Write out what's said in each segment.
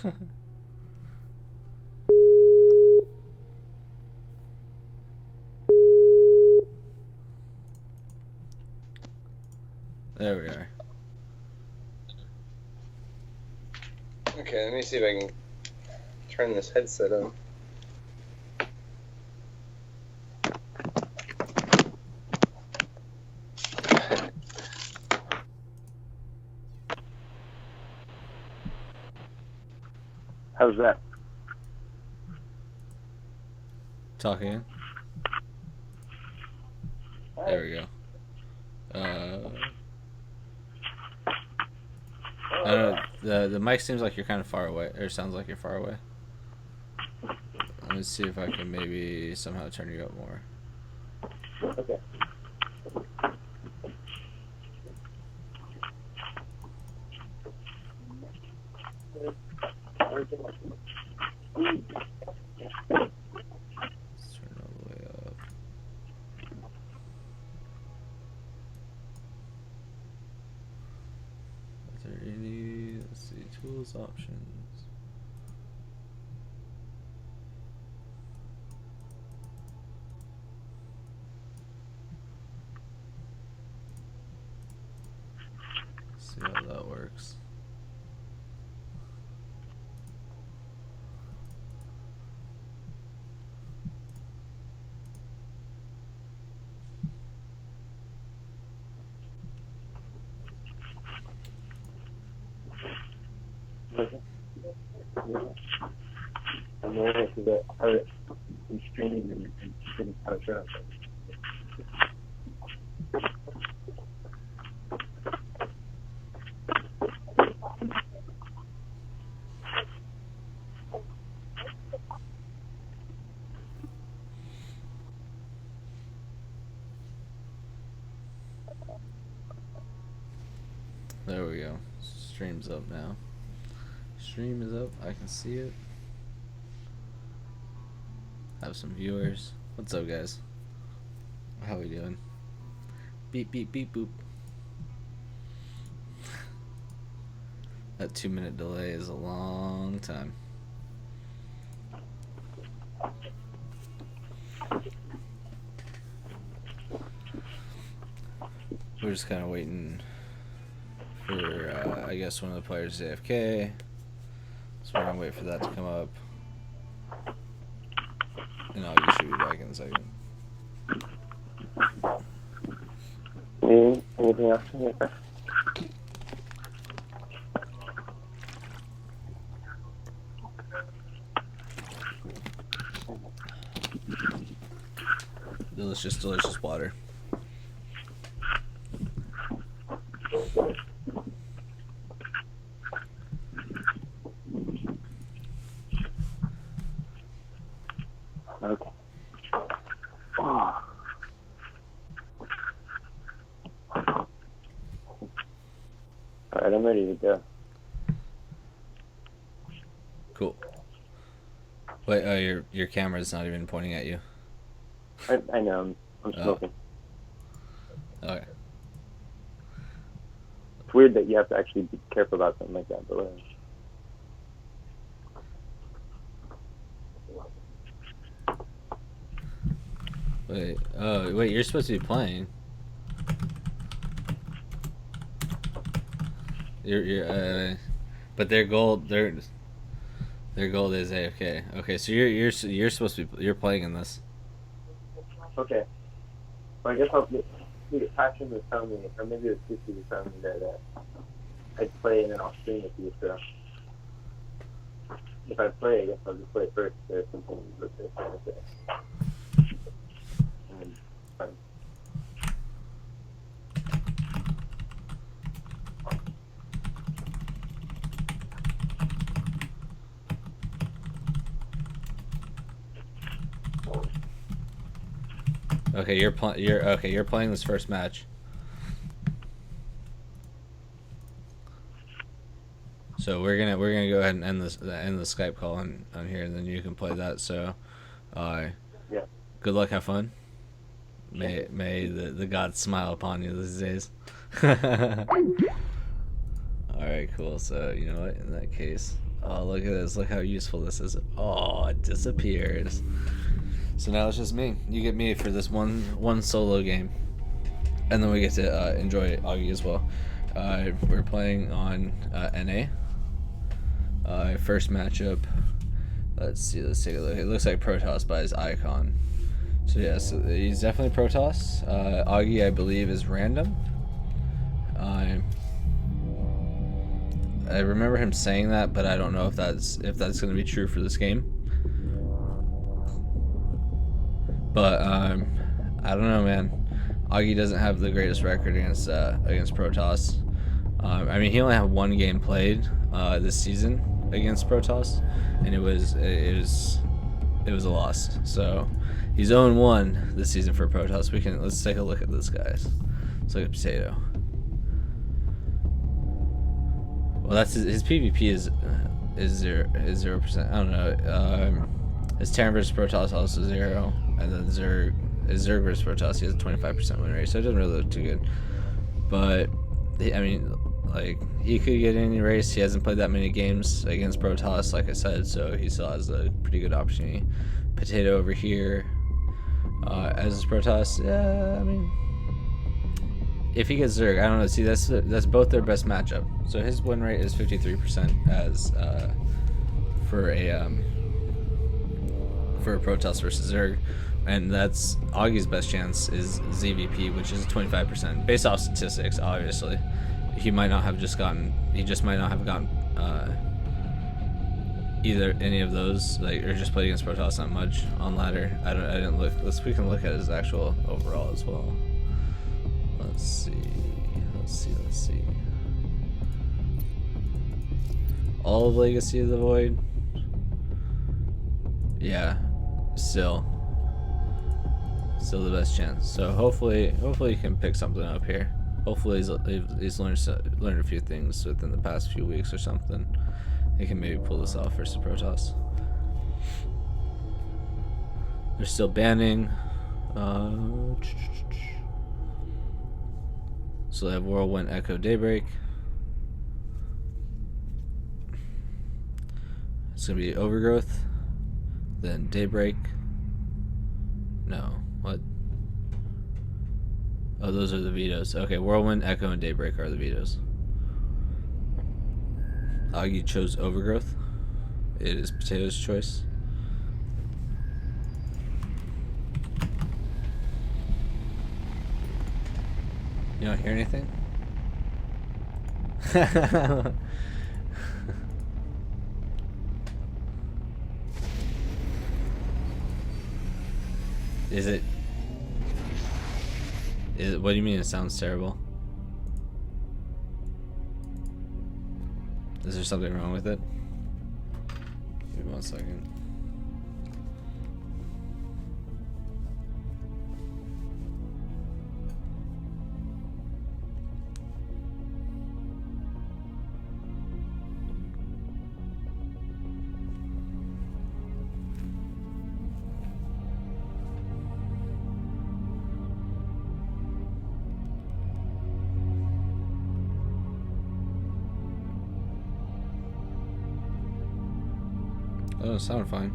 There we are. Okay, let me see if I can turn this headset on. How's that? Talk again. There we go. I don't know, the mic seems like you're kind of far away, or sounds like you're far away. Let me see if I can maybe somehow turn you up more. Okay. Let's turn it all the way up. Is there any, let's see, tools, options. See how that works. I'm waiting for the art and streaming and getting touch up. There we go. Stream's up now. Stream is up. I can see it. Have some viewers. What's up, guys? How we doing? Beep, beep, beep, boop. That 2-minute delay is a long time. We're just kind of waiting for, I guess, one of the players is AFK. So we're gonna wait for that to come up. And August should be back in a second. Anything else in here? Delicious water. Okay. Oh. Alright, I'm ready to go. Cool. Wait, your camera's not even pointing at you. I know, I'm smoking. Okay. It's weird that you have to actually be careful about something like that, but whatever. Wait, you're supposed to be playing. But their goal is AFK. Okay, so you're supposed to be, you're playing in this. Okay. Well, I guess I'll get Passion was telling me, or maybe it was 50 was telling me that I'd play and then I'll stream with you, so if I play, I guess I'll just play first. There's something with this kind of thing. Okay, you're playing this first match. So we're gonna go ahead and end the Skype call on here, and then you can play that. So, yeah. Good luck, have fun. May the gods smile upon you these days. All right, cool. So you know what? In that case, Oh, look at this. Look how useful this is. Oh, it disappears. So now it's just me. You get me for this one solo game. And then we get to enjoy Augie as well. We're playing on NA. First matchup. Let's see. Let's take a look. It looks like Protoss by his icon. So yeah, so he's definitely Protoss. Augie, I believe, is random. I remember him saying that, but I don't know if that's going to be true for this game. But I don't know, man. Augie doesn't have the greatest record against Protoss. I mean, he only had one game played this season against Protoss, and it was a loss. So he's 0-1 this season for Protoss. Let's take a look at this, guys. Let's look at Potato. Well, that's his PvP is 0%. I don't know. His Terran versus Protoss also 0, and then Zerg versus Protoss, he has a 25% win rate, so it doesn't really look too good. But I mean, like, he could get any race. He hasn't played that many games against Protoss, like I said, so he still has a pretty good opportunity. Potato over here, as his Protoss. Yeah, I mean, if he gets Zerg, I don't know. See, that's both their best matchup. So his win rate is 53% as for a Protoss versus Zerg, and that's Augie's best chance is ZVP, which is 25%. Based off statistics, obviously, he might not have gotten either any of those, like, or just played against Protoss that much on ladder. I didn't look. We can look at his actual overall as well. Let's see. All of Legacy of the Void. Yeah, still the best chance. So hopefully he can pick something up here. Hopefully he's learned a few things within the past few weeks or something. He can maybe pull this off versus Protoss. They're still banning. So they have Whirlwind, Echo, Daybreak. It's gonna be Overgrowth, then Daybreak. No, what? Oh, those are the vetoes. Okay, Whirlwind, Echo, and Daybreak are the vetoes. Augie chose Overgrowth. It is Potato's choice. You don't hear anything? Is it? What do you mean it sounds terrible? Is there something wrong with it? Give me 1 second. Oh, it sounded fine.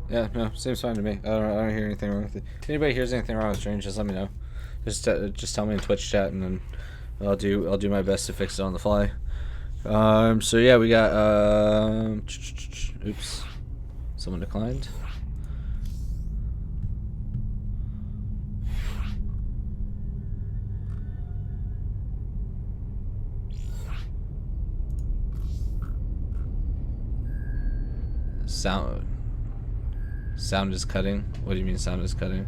Yeah, no, seems fine to me. I don't hear anything wrong with it. If anybody hears anything wrong with Strange, just let me know. Just tell me in Twitch chat, and then I'll do my best to fix it on the fly. So yeah, we got oops, someone declined. Sound is cutting. What do you mean sound is cutting?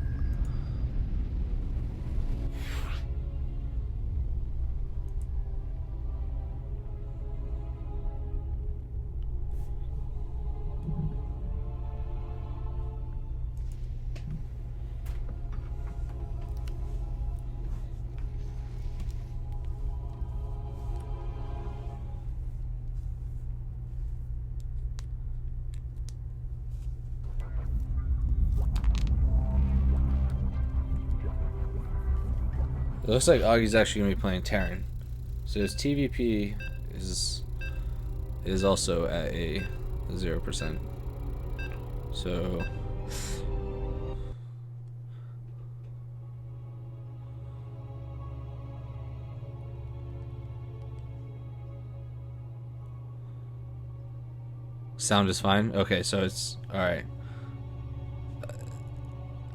It looks like Augie's actually gonna be playing Terran. So his TVP is also at a 0%. So sound is fine. Okay, so it's all right.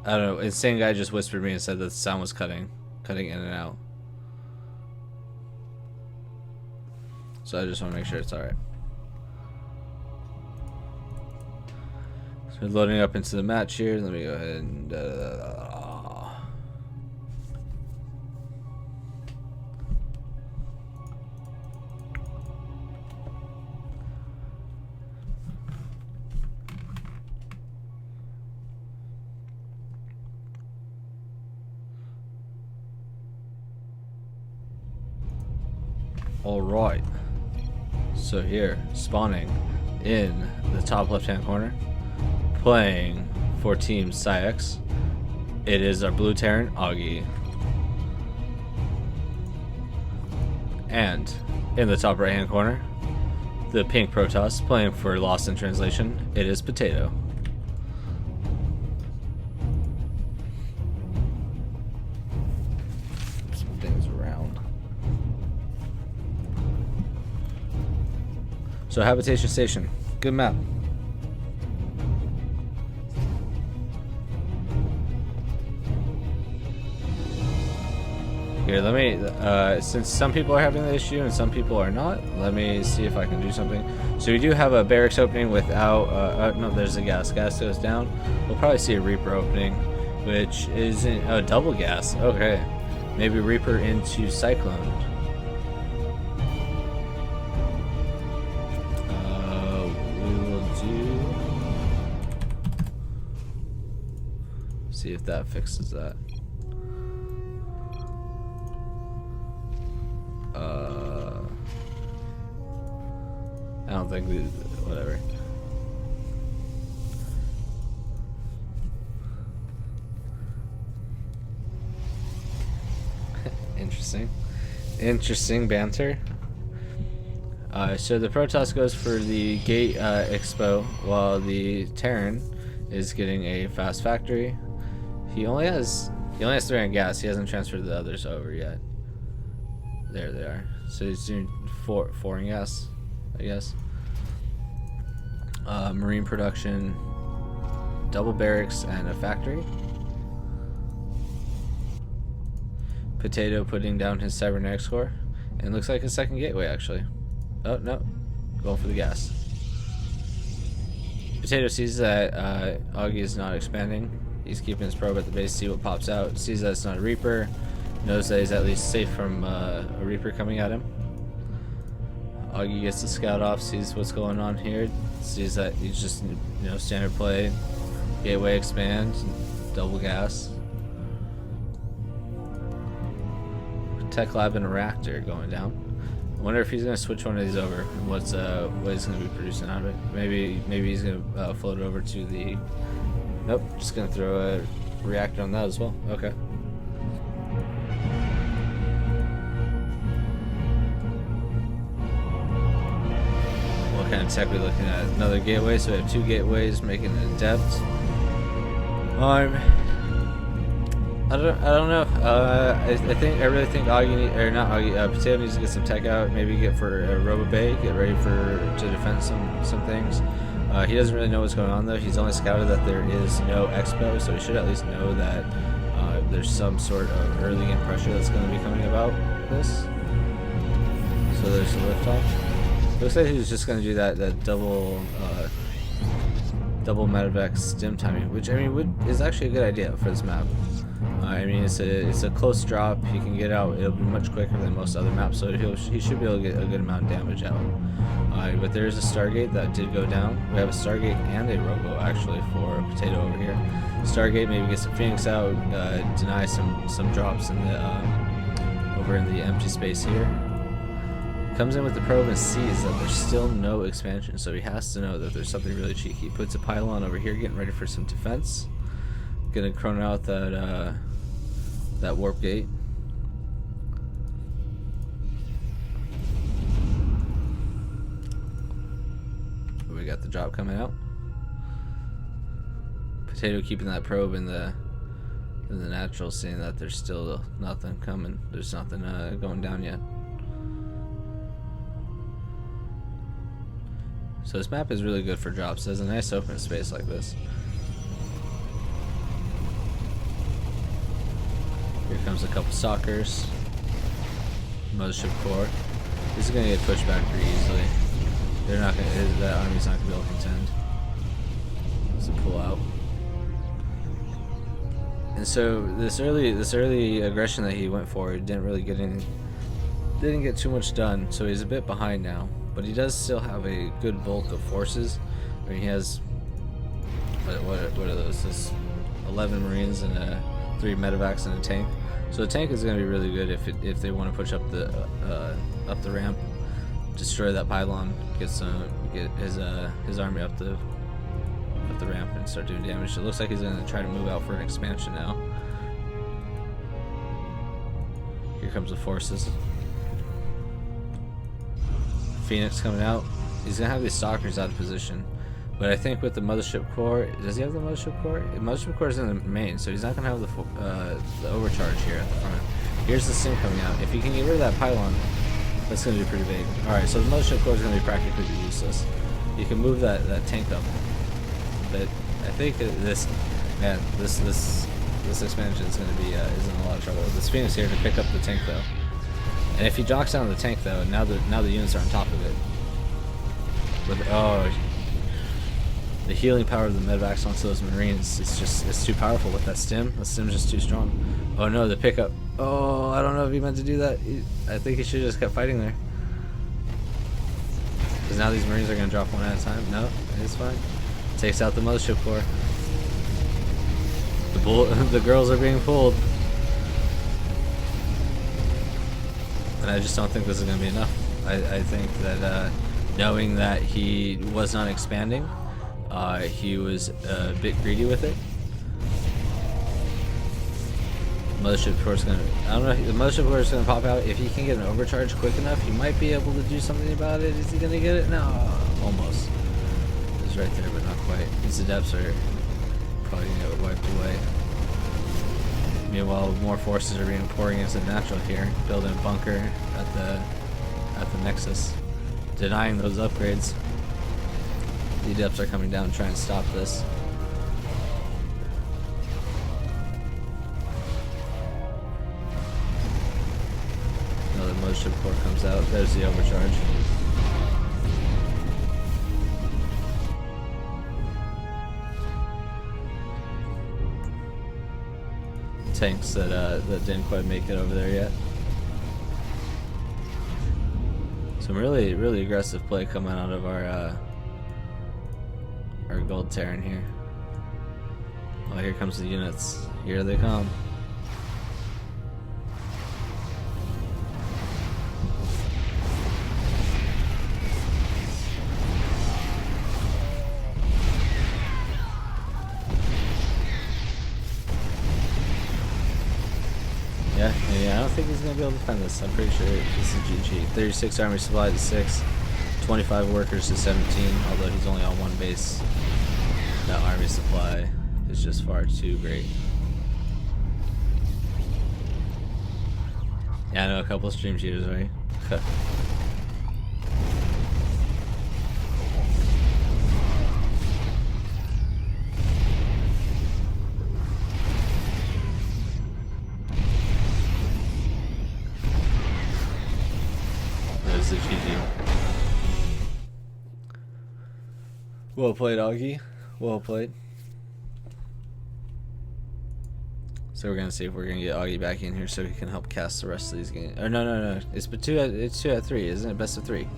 I don't know. Insane guy just whispered me and said that the sound was cutting in and out. So I just want to make sure it's all right. So we're loading up into the match here. Let me go ahead and. All right. So here, spawning in the top left-hand corner, playing for Team Psionic, it is our blue Terran, Augie. And in the top right-hand corner, the pink Protoss, playing for Lost in Translation, it is Potato. Some things around. So Habitation Station, good map. Here, let me, since some people are having the issue and some people are not, let me see if I can do something. So we do have a barracks opening without, no, there's a gas. Gas goes down. We'll probably see a Reaper opening, which is a double gas. Okay. Maybe Reaper into Cyclone. We will do... See if that fixes that. I don't think we, whatever. Interesting banter. So the Protoss goes for the gate expo, while the Terran is getting a fast factory. He only has 3 on gas. He hasn't transferred the others over yet. There they are. So he's doing 4 in gas, I guess. Marine production, double barracks, and a factory. Potato putting down his cybernetics core, and looks like a second gateway actually. Oh no, going for the gas. Potato sees that Augie is not expanding. He's keeping his probe at the base, see what pops out. Sees that it's not a Reaper. Knows that he's at least safe from a Reaper coming at him. Augie gets the scout off, sees what's going on here, sees that he's just, you know, standard play, gateway expand, double gas. Tech lab and a reactor going down. I wonder if he's gonna switch one of these over and what he's gonna be producing out of it. Maybe he's gonna float it over to the. Nope, just gonna throw a reactor on that as well. Okay. What kind of tech are we looking at? Another gateway, so we have 2 gateways making it in depth. I don't know. I really think Augie, Potato needs to get some tech out. Maybe get for a Robo Bay, get ready to defend some things. He doesn't really know what's going on though. He's only scouted that there is no expo, so he should at least know that there's some sort of early game pressure that's going to be coming about this. So there's the liftoff. Looks like he's just going to do that double medevac stim timing, which I mean is actually a good idea for this map. I mean it's a close drop. He can get out. It'll be much quicker than most other maps, so he should be able to get a good amount of damage out. But there is a Stargate that did go down. We have a Stargate and a Robo actually for Potato over here. Stargate maybe get some Phoenix out, deny some drops in the over in the empty space here. Comes in with the probe and sees that there's still no expansion, so he has to know that there's something really cheeky. Puts a pylon over here, getting ready for some defense. Gonna chrono out that warp gate. got the drop coming out. Potato keeping that probe in the natural, seeing that there's still nothing coming. There's nothing going down yet. So this map is really good for drops. There's a nice open space like this. Here comes a couple stalkers. Mothership core. This is gonna get pushed back pretty easily. They're not gonna. That army's not gonna be able to contend. It's a pull out. And so this early aggression that he went for didn't really didn't get too much done. So he's a bit behind now, but he does still have a good bulk of forces. I mean, he has what are those? This 11 Marines and 3 medevacs and a tank. So the tank is going to be really good if they want to push up the ramp, destroy that pylon, get his army up the ramp and start doing damage. It looks like he's going to try to move out for an expansion now. Here comes the forces. Phoenix coming out. He's going to have these stalkers out of position. But I think with the Mothership core, does he have the Mothership core? The Mothership core is in the main, so he's not going to have the overcharge here at the front. Here's the Stim coming out. If he can get rid of that pylon, that's going to be pretty big. Alright, so the Mothership core is going to be practically useless. You can move that tank up. But I think this expansion is going to be is in a lot of trouble. This Phoenix here to pick up the tank though, and if he knocks down the tank though, now the units are on top of it. The healing power of the medevacs onto those Marines, it's too powerful with that Stim. The Stim's just too strong. Oh no, the pickup. Oh, I don't know if he meant to do that. I think he should have just kept fighting there. Because now these Marines are going to drop one at a time. No, it's fine. Takes out the Mothership core. The girls are being pulled. And I just don't think this is going to be enough. I think that knowing that he was not expanding, he was a bit greedy with it. Mothership core is gonna. I don't know. The Mothership core is gonna pop out. If he can get an overcharge quick enough, he might be able to do something about it. Is he gonna get it? No, almost. It's right there, but not quite. These adepts are probably gonna get wiped away. Meanwhile, more forces are being pouring into the natural here, building a bunker at the nexus, denying those upgrades. The adepts are coming down trying to stop this. Another Mothership core comes out. There's the overcharge. Tanks that didn't quite make it over there yet. Some really aggressive play coming out of our gold Terran here. Oh, here comes the units. Here they come. Yeah, I don't think he's gonna be able to defend this. I'm pretty sure this is GG. 36 army supply to 6, 25 workers to 17. Although he's only on one base, that army supply is just far too great. Yeah, I know a couple of stream cheaters, right? There's the GG. Well played, Augie. Well played. So we're gonna see if we're gonna get Augie back in here so he can help cast the rest of these games. Or no. It's 2 out of 3, isn't it? Best of 3.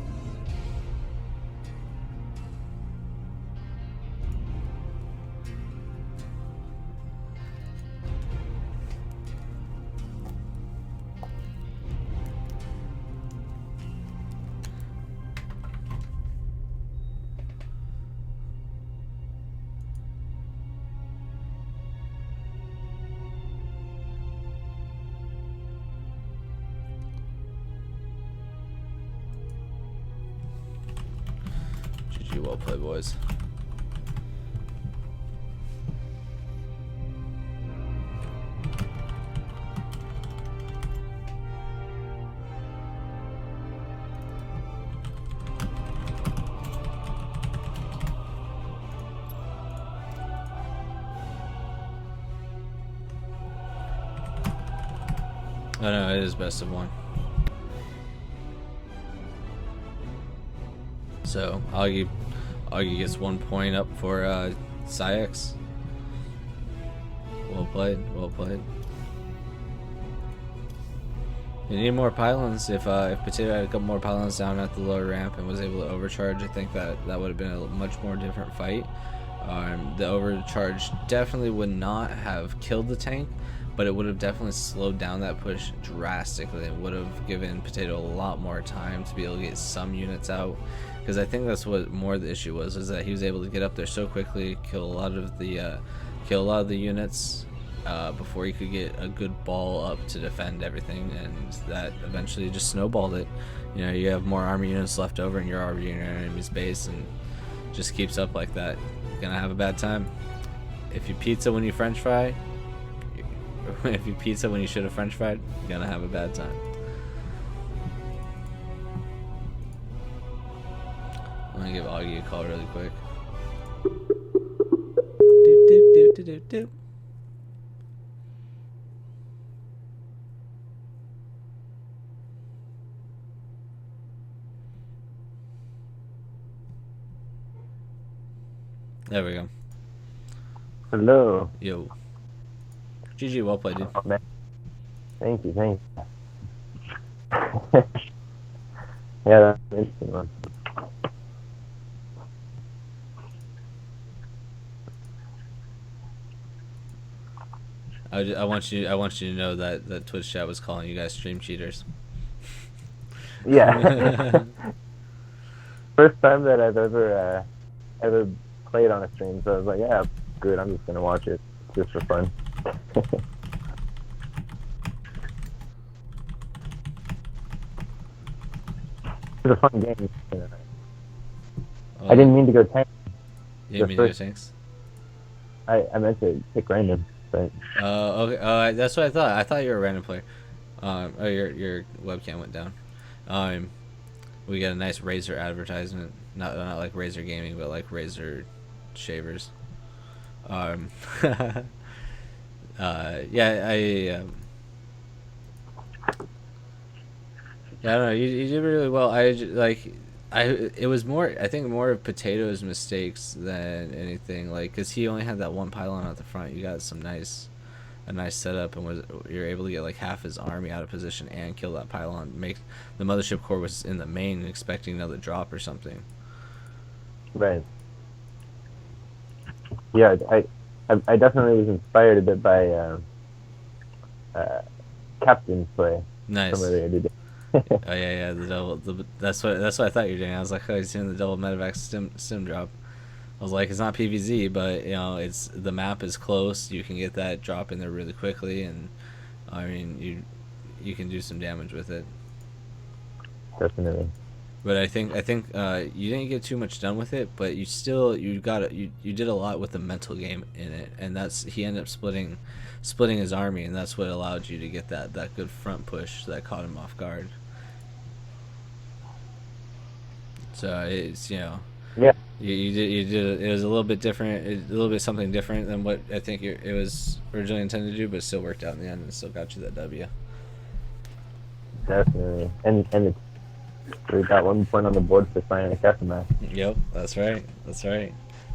GG, well played, boys. Oh no, it is best of 1. So Augie gets 1 point up for Psyx. Well played, well played. You need more pylons. If Potato had a couple more pylons down at the lower ramp and was able to overcharge, I think that would have been a much more different fight. The overcharge definitely would not have killed the tank, but it would have definitely slowed down that push drastically. It would have given Potato a lot more time to be able to get some units out, because I think that's what more the issue was, is that he was able to get up there so quickly, kill a lot of the units before he could get a good ball up to defend everything, and that eventually just snowballed it. You know, you have more army units left over in your enemy's base, and just keeps up like that, you're gonna have a bad time. If you pizza when you french fry, if you pizza when you should have french fried, you're gonna have a bad time. I'm gonna give Augie a call really quick. Doop, doop, doop, doop, doop, doop. There we go. Hello. Yo. GG, well played, dude. Oh, man. Thank you, thank you. Yeah, that's an interesting one. I want you to know that Twitch chat was calling you guys stream cheaters. Yeah. First time that I've ever played on a stream, so I was like, yeah, good, I'm just gonna watch it just for fun. It's a fun game. I didn't mean to go tank. You didn't mean to go tanks? I meant to pick random, but... okay. That's what I thought. I thought you were a random player. Oh, your webcam went down. We got a nice Razer advertisement. Not like Razer Gaming, but like Razer shavers. Yeah, I don't know. You did really well. It was more, I think, more of Potato's mistakes than anything. Like, cause he only had that one pylon at the front. You got a nice setup, and you're able to get like half his army out of position and kill that pylon. Make the mothership core was in the main, expecting another drop or something. Right. Yeah, I definitely was inspired a bit by Captain's play. Nice. From earlier today. Oh yeah, the double. That's what I thought you were doing. I was like, oh, he's doing the double medevac stim drop. I was like, it's not PVZ, but you know, it's the map is close. You can get that drop in there really quickly, and I mean, you can do some damage with it. Definitely. But I think you didn't get too much done with it, but you did a lot with the mental game in it, and he ended up splitting his army, and that's what allowed you to get that good front push that caught him off guard. So it's, you know, yeah, you did it was a little bit different, a little bit something different than what I think it was originally intended to do, but it still worked out in the end and still got you that W. Definitely, and we got 1 point on the board for Psionic aftermath. Yep, that's right.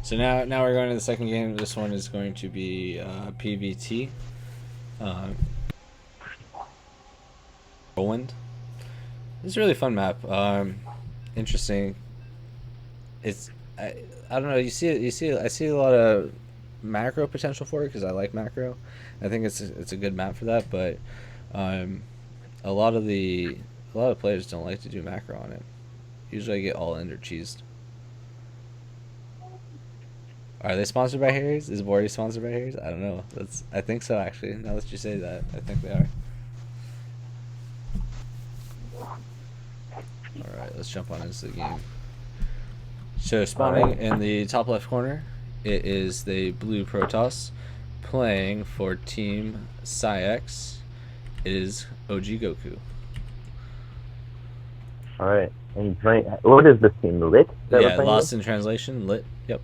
So now we're going to the second game. This one is going to be PVT. Whirlwind. It's a really fun map. Interesting. It's I don't know. I see a lot of macro potential for it because I like macro. I think it's a good map for that, but a lot of players don't like to do macro on it. Usually I get all ender cheesed. Are they sponsored by Harry's? Is Bordy sponsored by Harry's? I don't know. I think so, actually. Now that you say that, I think they are. Alright, let's jump on into the game. So spawning in the top left corner, it is the blue Protoss playing for Team Psyx. It is OG Goku. All right. And what is this team? Lit? Yeah, Lost in Translation, Lit. Yep.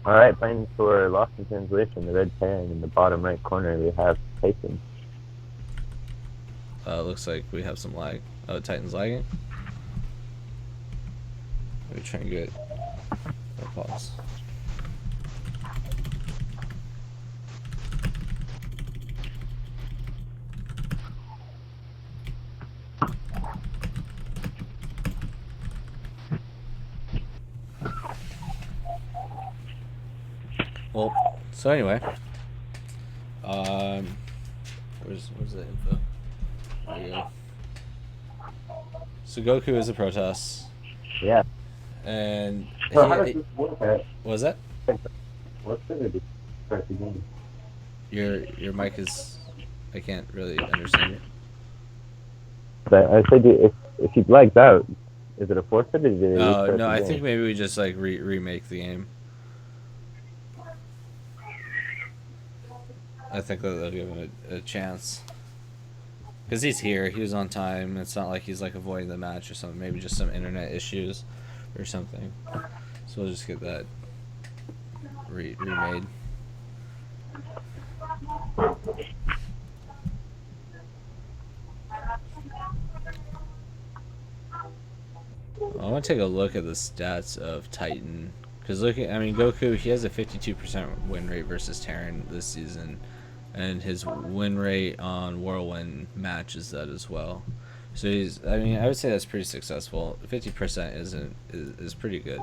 All right, playing for Lost in Translation, the red pairing in the bottom right corner, we have Titan. Looks like we have some lag. Oh, Titan's lagging. Let me try and get a pause. Well, so anyway, where's the info? There you go. So Goku is a Protoss. Yeah. And So how does this work? what was that? What's it start the game? Your mic is, I can't really understand you. But I said, if he lags out, is it a forfeit or did it Oh restart no, the I game? think maybe we just like remake the game. I think they'll give him a chance. Because he's here, he was on time. It's not like he's like avoiding the match or something. Maybe just some internet issues or something. So we'll just get that remade. I want to take a look at the stats of Titan. Because Goku, he has a 52% win rate versus Terran this season. And his win rate on Whirlwind matches that as well. So I would say that's pretty successful. 50% is pretty good.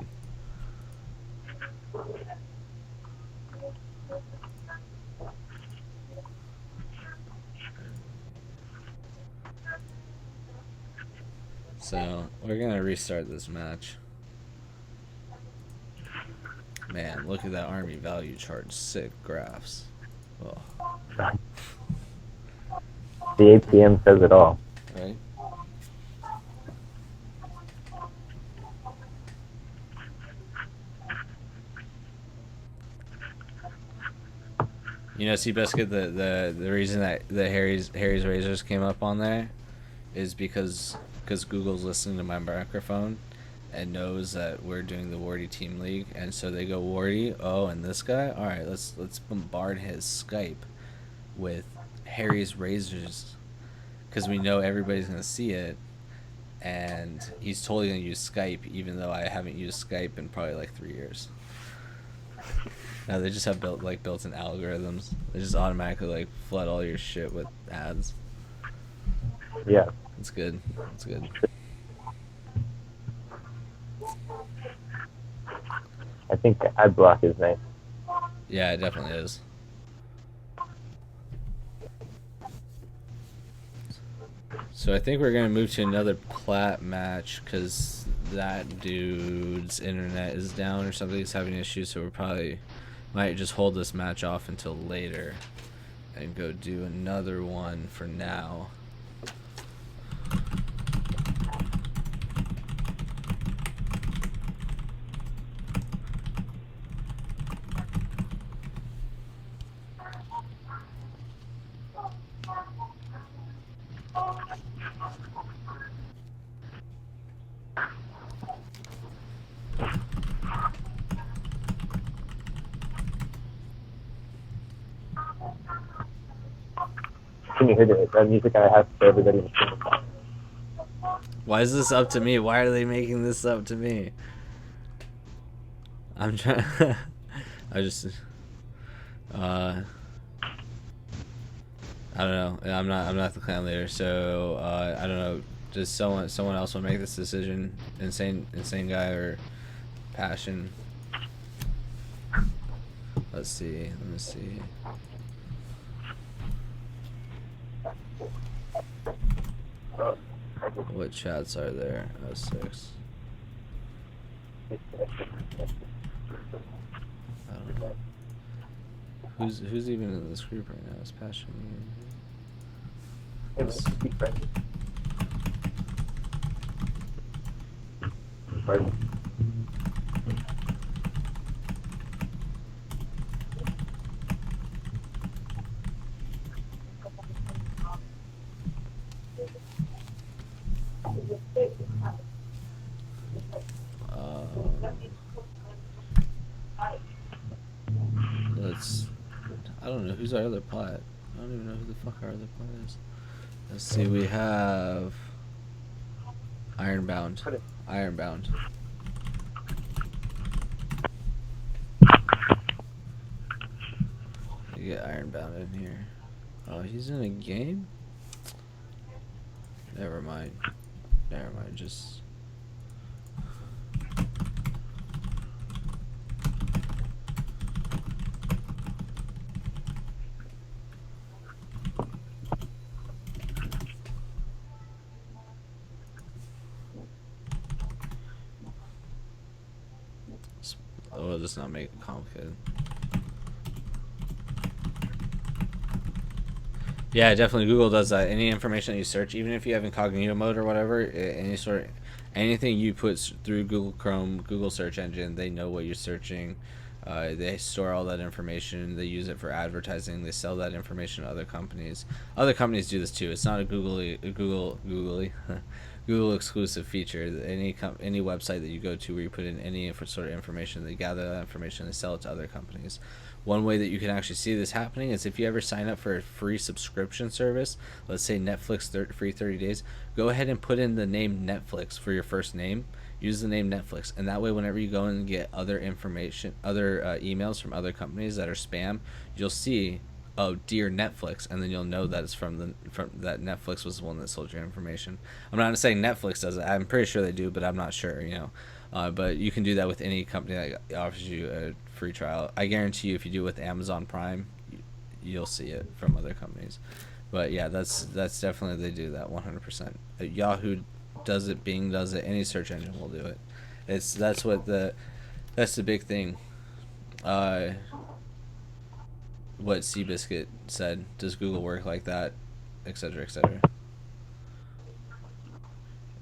So we're gonna restart this match. Man, look at that army value chart. Sick graphs. Oh. The APM says it all. Right? You know, Seabiscuit, the reason that the Harry's Razors came up on there is because Google's listening to my microphone and knows that we're doing the Wardy Team League, and so they go, Wardy, oh, and this guy? Alright, let's bombard his Skype with Harry's Razors, because we know everybody's going to see it, and he's totally going to use Skype, even though I haven't used Skype in probably like 3 years. Now they just have built-in algorithms. They just automatically like flood all your shit with ads. Yeah. It's good. It's good. I think the ad block is nice. Yeah, it definitely is. So I think we're gonna move to another plat match because that dude's internet is down or something. He's having issues, so we probably might just hold this match off until later and go do another one for now. Can you hear the music I have for everybody in the stream? Why is this up to me? Why are they making this up to me? I'm trying. I just. I don't know. I'm not the clan leader, so I don't know. Does someone else want to make this decision? Insane guy or Passion? Let's see. Let me see. What chats are there? Oh, 6. I don't know. Who's even in this group right now? Is Passion? who's our other plat? I don't even know who the fuck our other plat is. Let's see, we have Ironbound. Ironbound. You get Ironbound in here. Oh, he's in a game? Never mind. Never mind, just... Oh, let's not make it complicated. Yeah, definitely. Google does that. Any information that you search, even if you have incognito mode or whatever, anything you put through Google Chrome, Google search engine, they know what you're searching. They store all that information. They use it for advertising. They sell that information to other companies. Other companies do this too. It's not a Google exclusive feature. Any website that you go to where you put in any sort of information, they gather that information. They sell it to other companies. One way that you can actually see this happening is if you ever sign up for a free subscription service, let's say Netflix free 30 days, go ahead and put in the name Netflix for your first name. Use the name Netflix, and that way whenever you go and get other information, other emails from other companies that are spam, you'll see, oh, dear Netflix, and then you'll know that it's from that Netflix was the one that sold your information. I'm not saying Netflix does it. I'm pretty sure they do, but I'm not sure, but you can do that with any company that offers you a free trial. I guarantee you, if you do it with Amazon Prime, you'll see it from other companies. But yeah, that's definitely, they do that 100%. Yahoo does it, Bing does it, any search engine will do it. That's the big thing. What Seabiscuit said, does Google work like that, etc., etc.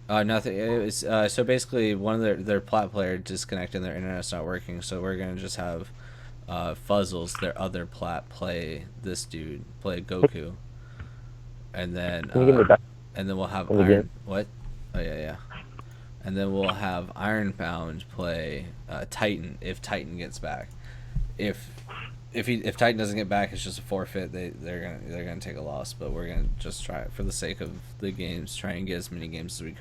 Nothing. It's so basically one of their plat player disconnected and their internet's not working, so we're gonna just have Fuzzles, their other plat, play Goku, and then we'll have Iron. What? Oh yeah. And then we'll have Ironbound play Titan if Titan gets back. If Titan doesn't get back, it's just a forfeit. They're gonna take a loss, but we're gonna just try it for the sake of the games. Try and get as many games as we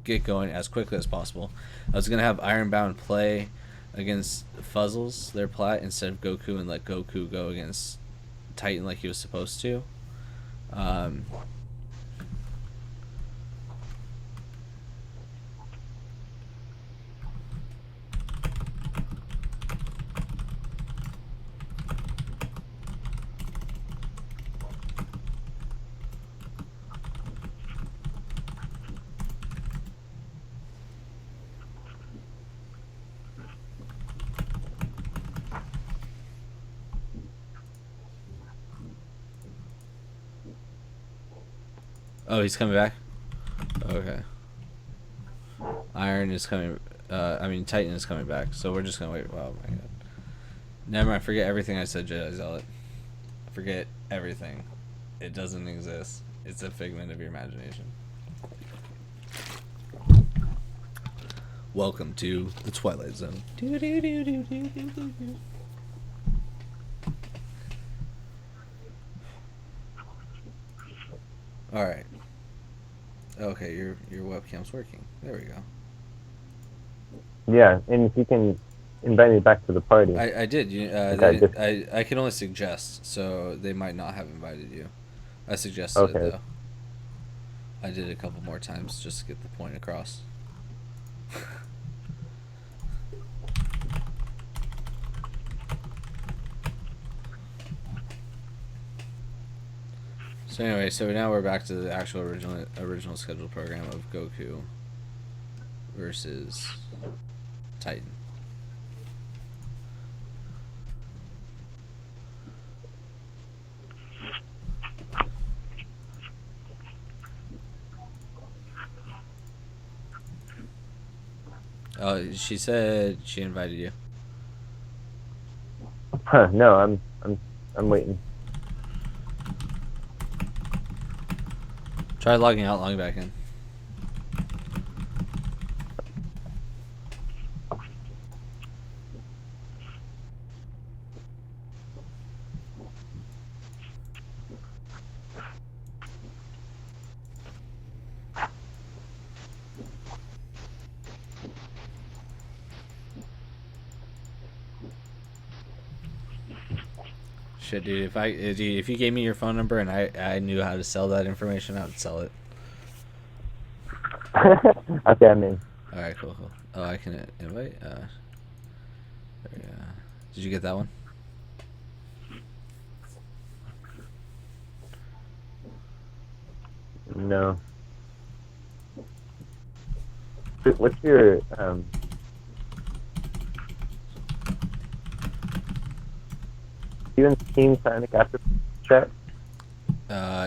get going as quickly as possible. I was gonna have Ironbound play against Fuzzles, their plat, instead of Goku, and let Goku go against Titan like he was supposed to. Oh, he's coming back? Okay. Titan is coming back, so we're just gonna wait. Oh my god. Never mind, forget everything I said, Jedi Zealot. Forget everything. It doesn't exist. It's a figment of your imagination. Welcome to the Twilight Zone. Alright. Okay, your webcam's working. There we go. Yeah, and if you can invite me back to the party. I did. I can only suggest, so they might not have invited you. I suggested it, though. I did it a couple more times just to get the point across. So anyway, now we're back to the actual original scheduled program of Goku versus Titan. Oh, she said she invited you. Huh, no, I'm waiting. Try logging out, logging back in. Shit, dude. If you gave me your phone number and I knew how to sell that information, I would sell it. Okay, I'm in. All right, cool. Oh, I can invite. There we go. Did you get that one? No. What's your you and Team Psionic after chat?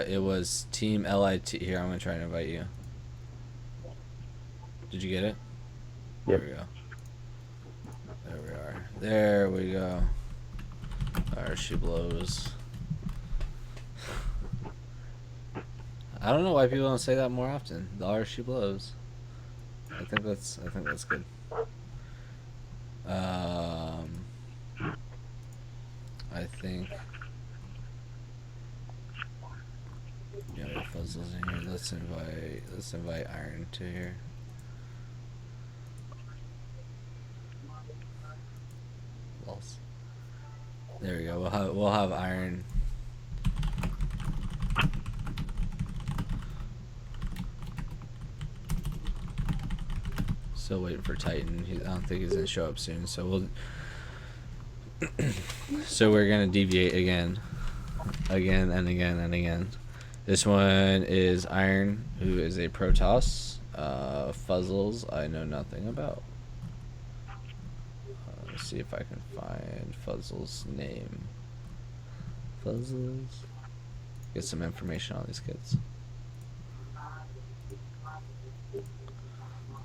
It was Team LIT. Here, I'm gonna try and invite you. Did you get it? Yep. There we go. There we are. There we go. There she blows. I don't know why people don't say that more often. The R she blows. I think that's good. I think. Yeah, Fuzzles in here. Let's invite Iron to here. Lols. There we go. We'll have Iron. Still waiting for Titan. I don't think he's gonna show up soon. So we'll. So we're gonna deviate again and again. This one is Iron, who is a Protoss. Fuzzles, I know nothing about. Let's see if I can find Fuzzles' name. Fuzzles. Get some information on these kids.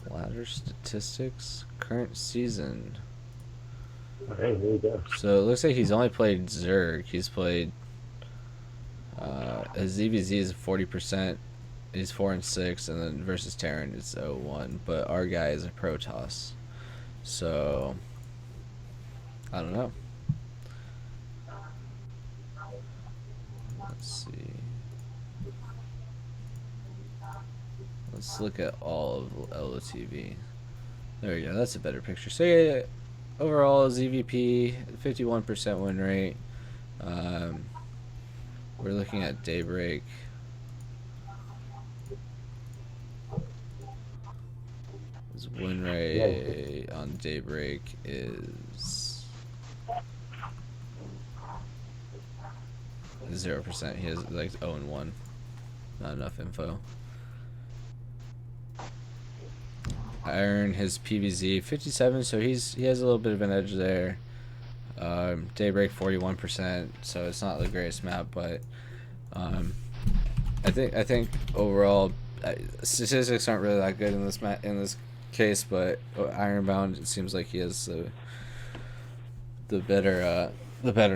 Ladder statistics, current season. Alright, here we go. So it looks like he's only played Zerg. He's played. His EVZ is 40%. He's 4-6, and then versus Terran it's 0-1. But our guy is a Protoss, so I don't know. Let's see. Let's look at all of LOTV. There we go. That's a better picture. So yeah, overall ZVP 51% win rate. We're looking at Daybreak. His win rate on Daybreak is 0%. He has like 0-1. Not enough info. Iron, his PVZ 57, so he has a little bit of an edge there. Daybreak 41%, so it's not the greatest map, but I think overall statistics aren't really that good in this case, but Ironbound, it seems like he has the better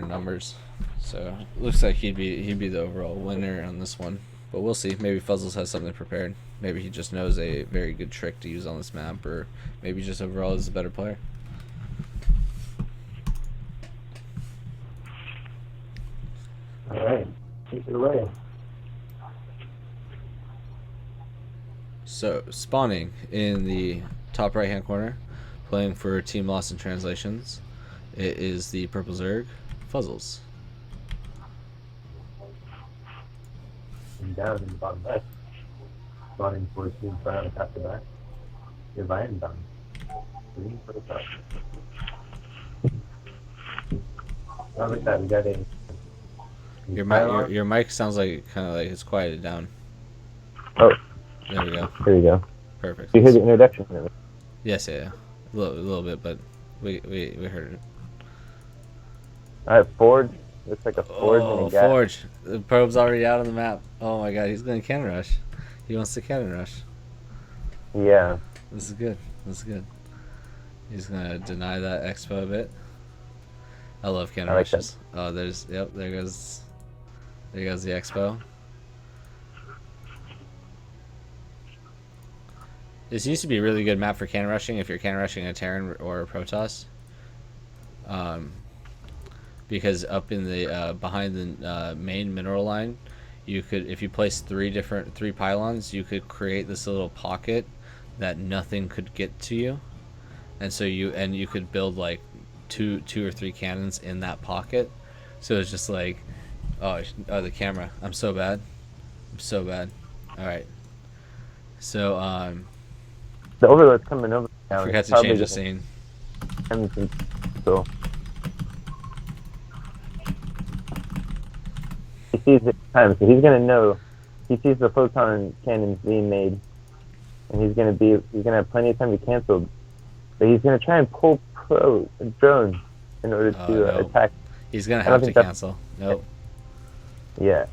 numbers, so it looks like he'd be the overall winner on this one. But we'll see. Maybe Fuzzles has something prepared. Maybe he just knows a very good trick to use on this map, or maybe just overall is a better player. Alright, take it away. So, spawning in the top right hand corner, playing for Team Lost in Translations, it is the Purple Zerg, Fuzzles. And down in the bottom left, spawning for Team Psionic after that, is Ironbound. Green for the top. Oh, look at that, we got a... Your mic sounds like kind of like it's quieted down. Oh. There we go. Here we go. Perfect. You hear the introduction of it? Yes, yeah. A little bit, but we heard it. Alright, Forge. Looks like a Forge and a gas. Forge. The probe's already out on the map. Oh my god, he's going to cannon rush. He wants to cannon rush. Yeah. This is good. He's going to deny that expo a bit. I love cannon rushes. Oh, there goes the expo. This used to be a really good map for cannon rushing if you're cannon rushing a Terran or a Protoss. Because up in the behind the main mineral line, you could, if you place three pylons, you could create this little pocket that nothing could get to you, and so you could build like two or three cannons in that pocket. So it's just like, oh, the camera. I'm so bad. I'm so bad. All right. So The overload's coming over I now. forgot It's to change probably the gonna scene. end some- So he sees it time, so he's gonna know. He sees the photon cannons being made, and he's gonna have plenty of time to cancel. But he's gonna try and pull drones in order Oh to no. attack. He's gonna I don't have to think that's cancel. Nope. yeah.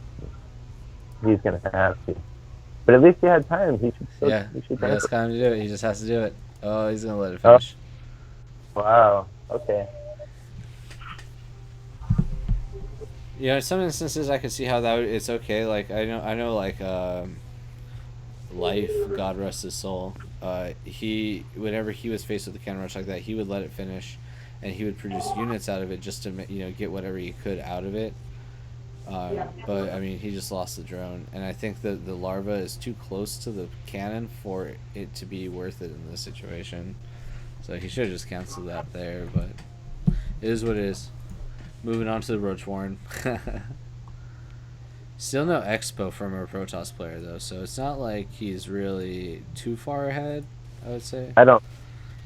He's gonna have to. But at least he had time. Yeah. He should He has cancel. time to do it. He just has to do it. Oh, he's gonna let it Oh finish. wow. Okay. You know, in some instances I could see how it's okay. Like I know, like Life, God rest his soul. He whenever he was faced with a counter rush like that, he would let it finish, and he would produce units out of it just to get whatever he could out of it. But I mean, he just lost the drone, and I think that the larva is too close to the cannon for it to be worth it in this situation. So he should have just canceled that there, but it is what it is. Moving on to the Roach Warren. Still no expo from a Protoss player though, so it's not like he's really too far ahead. I would say. I don't.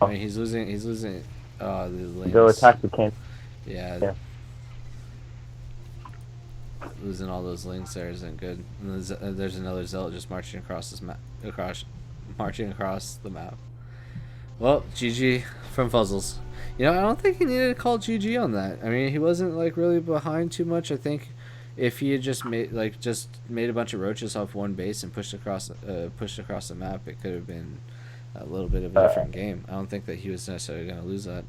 I mean, he's losing. He's losing. The lanes. Go attack the can. Yeah. Yeah. Losing all those links there isn't good. And there's another zealot just marching across this map. Marching across the map. Well, GG from Fuzzles. You know, I don't think he needed to call GG on that. I mean, he wasn't like really behind too much. I think if he had just made a bunch of roaches off one base and pushed across the map, it could have been a little bit of a different game. I don't think that he was necessarily going to lose that.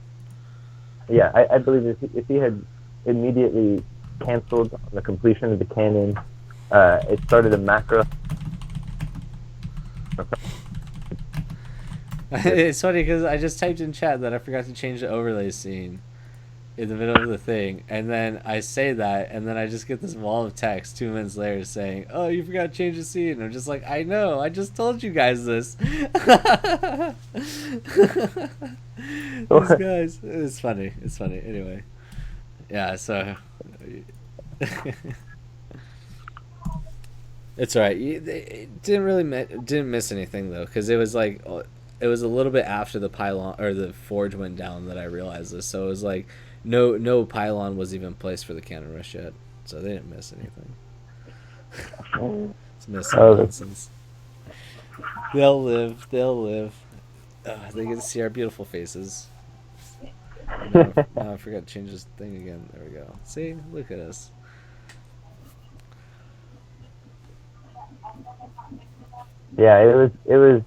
Yeah, I believe if he had immediately canceled on the completion of the cannon, it started a macro. It's funny because I just typed in chat that I forgot to change the overlay scene in the middle of the thing, and then I say that, and then I just get this wall of text 2 minutes later saying, "Oh, you forgot to change the scene." And I'm just like, I know, I just told you guys this. These guys, it's funny. It's funny. Anyway, yeah. So it's alright. It didn't miss anything though, because it was like. It was a little bit after the pylon or the forge went down that I realized this. So it was like no pylon was even placed for the cannon rush yet, so they didn't miss anything. It's missing nonsense. They'll live. They'll live. They get to see our beautiful faces. Now I forgot to change this thing again. There we go. See, look at us. Yeah, it was.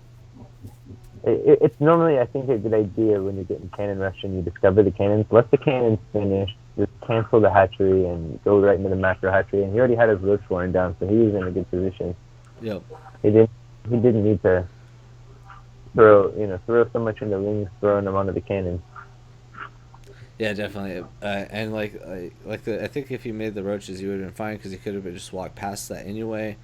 It's normally, I think, a good idea when you're getting cannon rush and you discover the cannons. Let the cannons finish, just cancel the hatchery and go right into the macro hatchery. And he already had his roach warren down, so he was in a good position. Yep. He didn't need to throw so much into rings, throwing them onto the cannons. Yeah, definitely. And I think if he made the roaches, he would have been fine because he could have just walked past that anyway.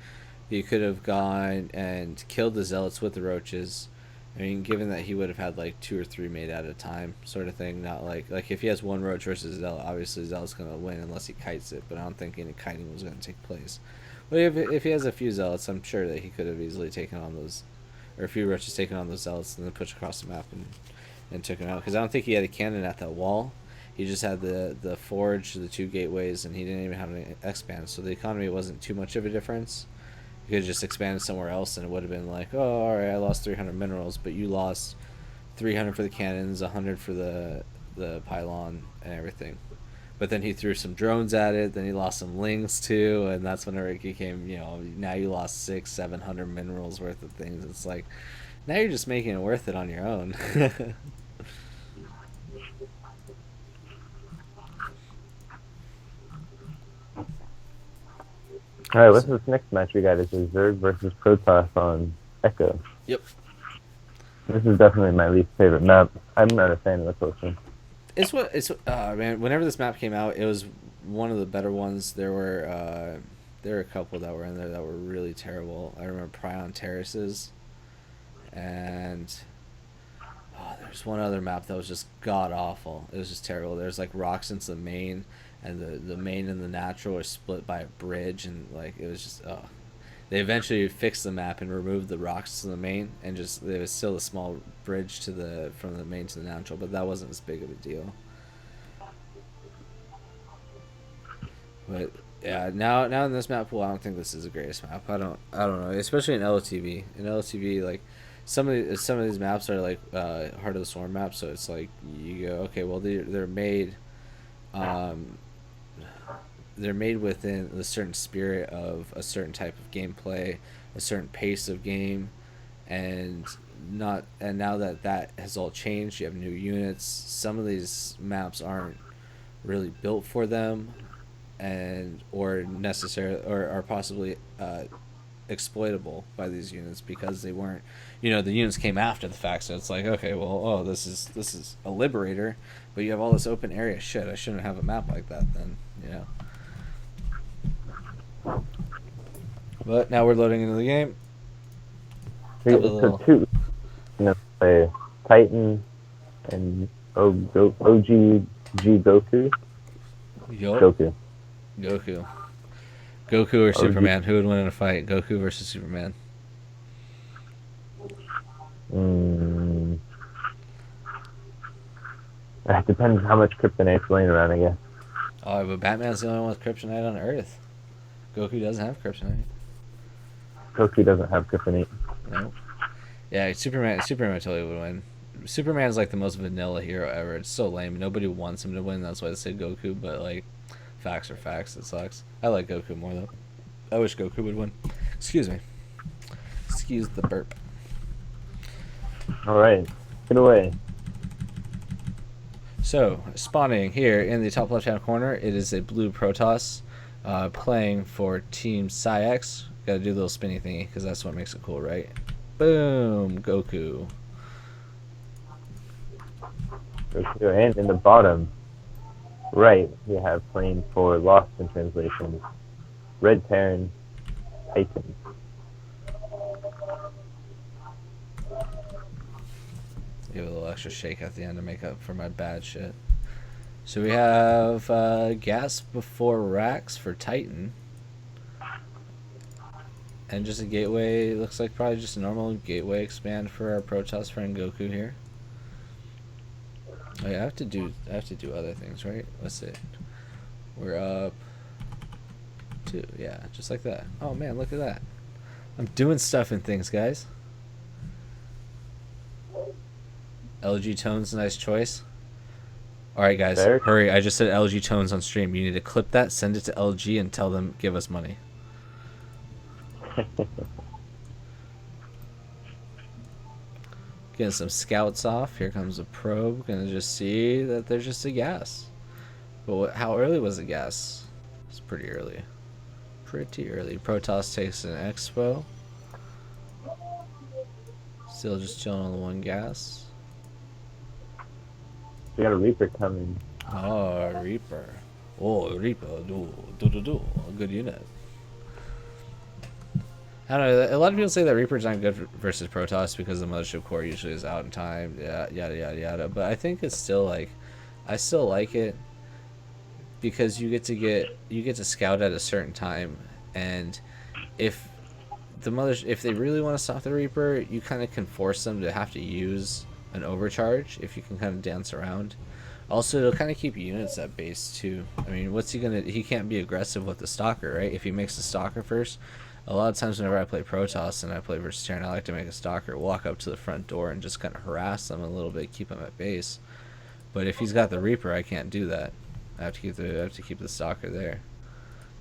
He could have gone and killed the zealots with the roaches. I mean, given that he would have had like 2 or 3 made at a time, sort of thing. Not like if he has one roach versus zealot, obviously zealot's gonna win unless he kites it. But I don't think any kiting was gonna take place. But if he has a few zealots, I'm sure that he could have easily taken on those, or a few roaches taken on those zealots and then pushed across the map and took him out. Because I don't think he had a cannon at that wall. He just had the forge, the 2 gateways, and he didn't even have an expand. So the economy wasn't too much of a difference. You could have just expanded somewhere else, and it would have been like, oh, all right, I lost 300 minerals, but you lost 300 for the cannons, 100 for the pylon and everything. But then he threw some drones at it. Then he lost some links too, and that's whenever it became, now you lost 600-700 minerals worth of things. It's like now you're just making it worth it on your own. All right, what's this next match we got? It's Zerg versus Protoss on Echo. Yep. This is definitely my least favorite map. I'm not a fan of this one. Man, whenever this map came out, it was one of the better ones. There were a couple that were in there that were really terrible. I remember Prion Terraces, and there's one other map that was just god awful. It was just terrible. There's like rocks into the main, and the main and the natural are split by a bridge, and like it was just they eventually fixed the map and removed the rocks to the main, and just there was still a small bridge to the from the main to the natural, but that wasn't as big of a deal. But yeah, now in this map pool, I don't think this is the greatest map. I don't know, especially in LTV. In LTV, like some of these maps are like Heart of the Swarm maps, so it's like you go, okay, well they're made, they're made within a certain spirit of a certain type of gameplay, a certain pace of game, and now that has all changed. You have new units. Some of these maps aren't really built for them, and or necessarily or are possibly exploitable by these units because they weren't, the units came after the fact, so it's like, okay, well, this is a liberator, but you have all this open area. Shit, I shouldn't have a map like that then. But now we're loading into the game. So two, play Titan and OG Goku. Goku. Goku or Superman? Who would win in a fight? Goku versus Superman. It depends how much kryptonite's laying around, I guess. Oh, but Batman's the only one with kryptonite on Earth. Goku doesn't have kryptonite. Goku doesn't have kryptonite. No. Yeah, Superman totally would win. Superman's like the most vanilla hero ever. It's so lame. Nobody wants him to win. That's why they say Goku. But like, facts are facts. It sucks. I like Goku more though. I wish Goku would win. Excuse me. Excuse the burp. All right, get away. So, spawning here in the top left-hand corner, it is a blue Protoss playing for Team Psyx. Gotta do the little spinny thingy, because that's what makes it cool, right? Boom! Goku. And in the bottom right, we have playing for Lost in Translation, Red Terran, Titan. Give it a little extra shake at the end to make up for my bad shit. So we have gas before racks for Titan. And just a gateway, looks like probably just a normal gateway expand for our Protoss friend Goku here. Oh yeah, I have to do other things, right? Let's see. We're up 2, yeah, just like that. Oh man, look at that. I'm doing stuff and things, guys. LG Tones, nice choice. Alright guys, hurry, I just said LG Tones on stream. You need to clip that, send it to LG, and tell them give us money. Getting some scouts off. Here comes a probe. Gonna just see that there's just a gas. But how early was the gas? It's pretty early. Pretty early. Protoss takes an expo. Still just chilling on the one gas. We got a Reaper coming. Oh, Reaper. Oh, Reaper. Do. Good unit. I don't know. A lot of people say that Reaper's not good versus Protoss because the mothership core usually is out in time. Yeah, yada yada yada. But I think it's still like, I still like it because you get to scout at a certain time, and if they really want to stop the Reaper, you kind of can force them to have to use an overcharge if you can kind of dance around. Also, it'll kind of keep units at base too. I mean, he can't be aggressive with the Stalker, right? If he makes the Stalker first, a lot of times whenever I play Protoss and I play versus Terran, I like to make a Stalker walk up to the front door and just kind of harass them a little bit, keep them at base. But if he's got the Reaper, I can't do that. I have to keep the Stalker there.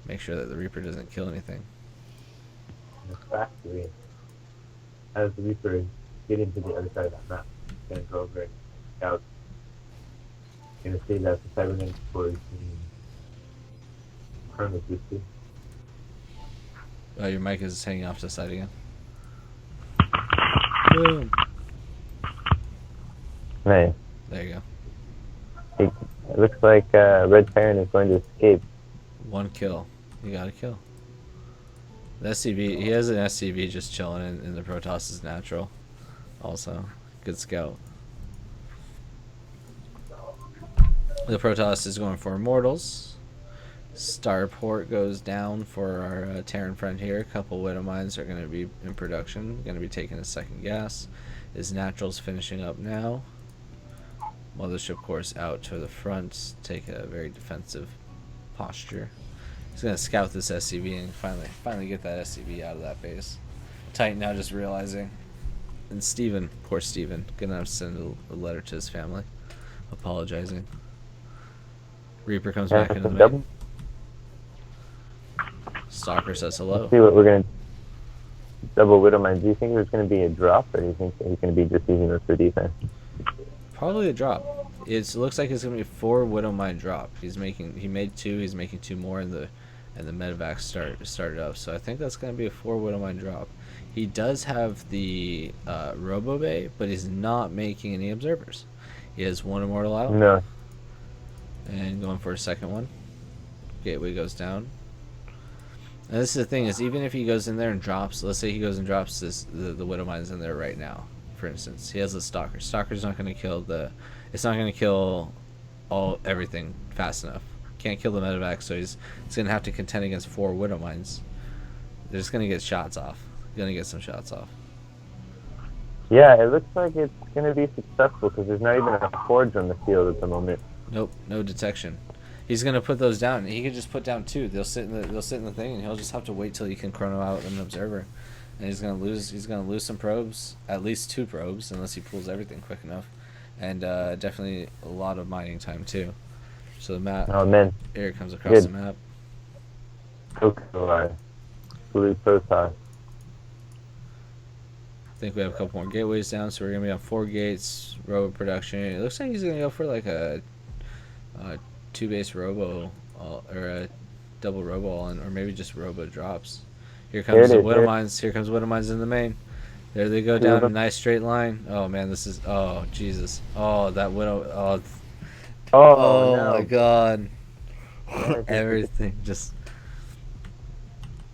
Make sure that the Reaper doesn't kill anything. The factory, as the Reaper getting to the other side of that map, gonna go over and scout. Gonna say that the Cybermen for the Chrono Booster. Oh, your mic is hanging off to the side again. Boom. Hey. There you go. It looks like Red Terran is going to escape. One kill. You got a kill. The SCV, he has an SCV just chilling in the Protoss is natural. Also, good scout. The Protoss is going for Immortals. Starport goes down for our Terran friend here. A couple Widow Mines are going to be in production, going to be taking a second gas. His Natural's finishing up now. Mothership course out to the front, take a very defensive posture. He's going to scout this SCV and finally get that SCV out of that base. Titan now just realizing. And Steven, poor Steven, going to have to send a letter to his family apologizing. Reaper comes back into the main. Stalker says hello. Let's see what we're going to double Widow Mine. Do you think there's going to be a drop, or do you think he's going to be just using those for defense? Probably a drop. It looks like it's going to be 4 Widow Mine drop. He made 2. He's making 2 more, and the medevac started up. So I think that's going to be a 4 Widow Mine drop. He does have the Robo Bay, but he's not making any observers. He has 1 Immortal out. No. And going for a second one. Gateway goes down. And this is the thing, is even if he goes in there and drops, let's say he goes and drops the Widow Mine's in there right now, for instance. He has the Stalker. Stalker's not going to kill it's not going to kill everything fast enough. Can't kill the medevac, so he's going to have to contend against 4 Widow Mines. They're just going to get shots off. Going to get some shots off. Yeah, it looks like it's going to be successful because there's not even a forge on the field at the moment. Nope, no detection. He's gonna put those down. He could just put down 2. They'll sit in the thing, and he'll just have to wait till he can chrono out an observer. And he's gonna lose some probes, at least 2 probes, unless he pulls everything quick enough. And definitely a lot of mining time too. So the map. Oh man. Here it comes across the map. Okay. Blue Protoss. I think we have a couple more gateways down, so we're gonna be on 4 gates. Robo production. It looks like he's gonna go for like a 2 base robo or a double robo all-in, or maybe just robo drops. Here comes the Widow Mines. Here comes Widow Mines in the main. There they go down a nice straight line. Oh man, this is Jesus. Oh, that Widow. Oh no. My God. Everything just.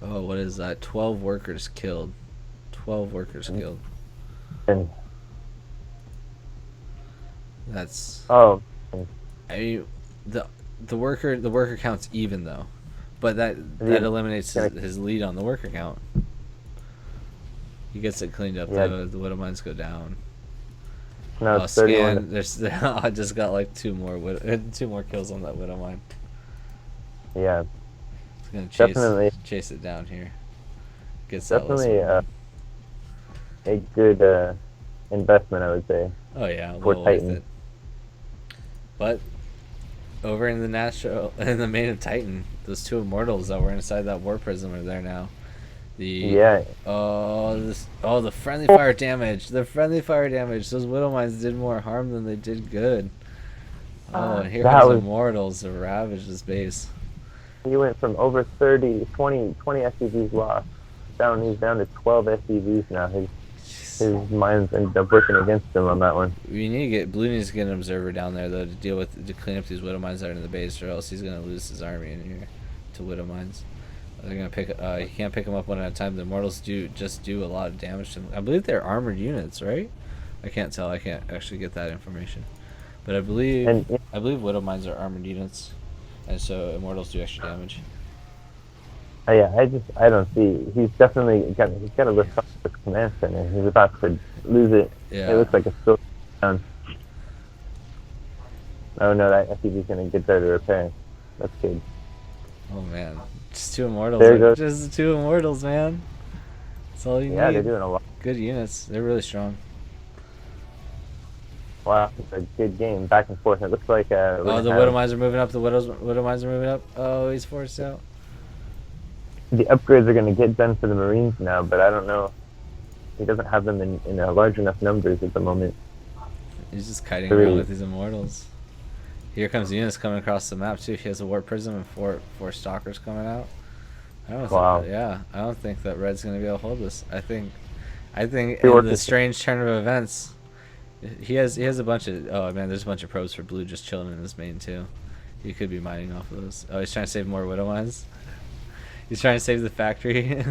Oh, what is that? 12 workers killed. 12 workers killed. That's. Oh. I mean, the worker count's even though, but that eliminates his lead on the worker count. He gets it cleaned up though. The Widow Mines go down. No, scan. I just got like 2 more kills on that Widow Mine. Yeah. It's gonna chase it down here. Gets definitely a good investment, I would say. Oh yeah, for Titan. But over in the main of Titan, those 2 Immortals that were inside that War Prism are there now. The friendly fire damage. The friendly fire damage. Those Widow Mines did more harm than they did good. Oh, and here comes Immortals to ravage this base. He went from over 20 SCVs lost down. He's down to 12 SCVs now. His mines ended up working against him on that one. Blue needs to get an observer down there though to clean up these Widow Mines that are in the base, or else he's gonna lose his army in here to Widow Mines. They're gonna he can't pick them up one at a time. The Immortals do a lot of damage to them. I believe they're armored units, right? I can't tell. I can't actually get that information, but I believe Widow Mines are armored units, and so Immortals do extra damage. Yeah, I don't see. He's got to lift up his command center. He's about to lose it. Yeah. It looks like it's still down. Oh no, that SCV's gonna get there to repair. That's good. Oh man, just 2 Immortals. Just 2 Immortals, man. That's all you need. Yeah, they're doing a lot. Good units. They're really strong. Wow, it's a good game. Back and forth. It looks like the Widow Mines are moving up. The Widow Mines are moving up. Oh, he's forced out. The upgrades are going to get done for the Marines now, but I don't know. He doesn't have them in large enough numbers at the moment. He's just kiting around with these Immortals. Here comes Eunice coming across the map too. He has a Warp Prism and four Stalkers coming out. I don't think that Red's going to be able to hold this. I think in the strange turn of events, he has a bunch of there's a bunch of probes for Blue just chilling in his main too. He could be mining off of those. Oh, he's trying to save more Widow Mines. He's trying to save the factory.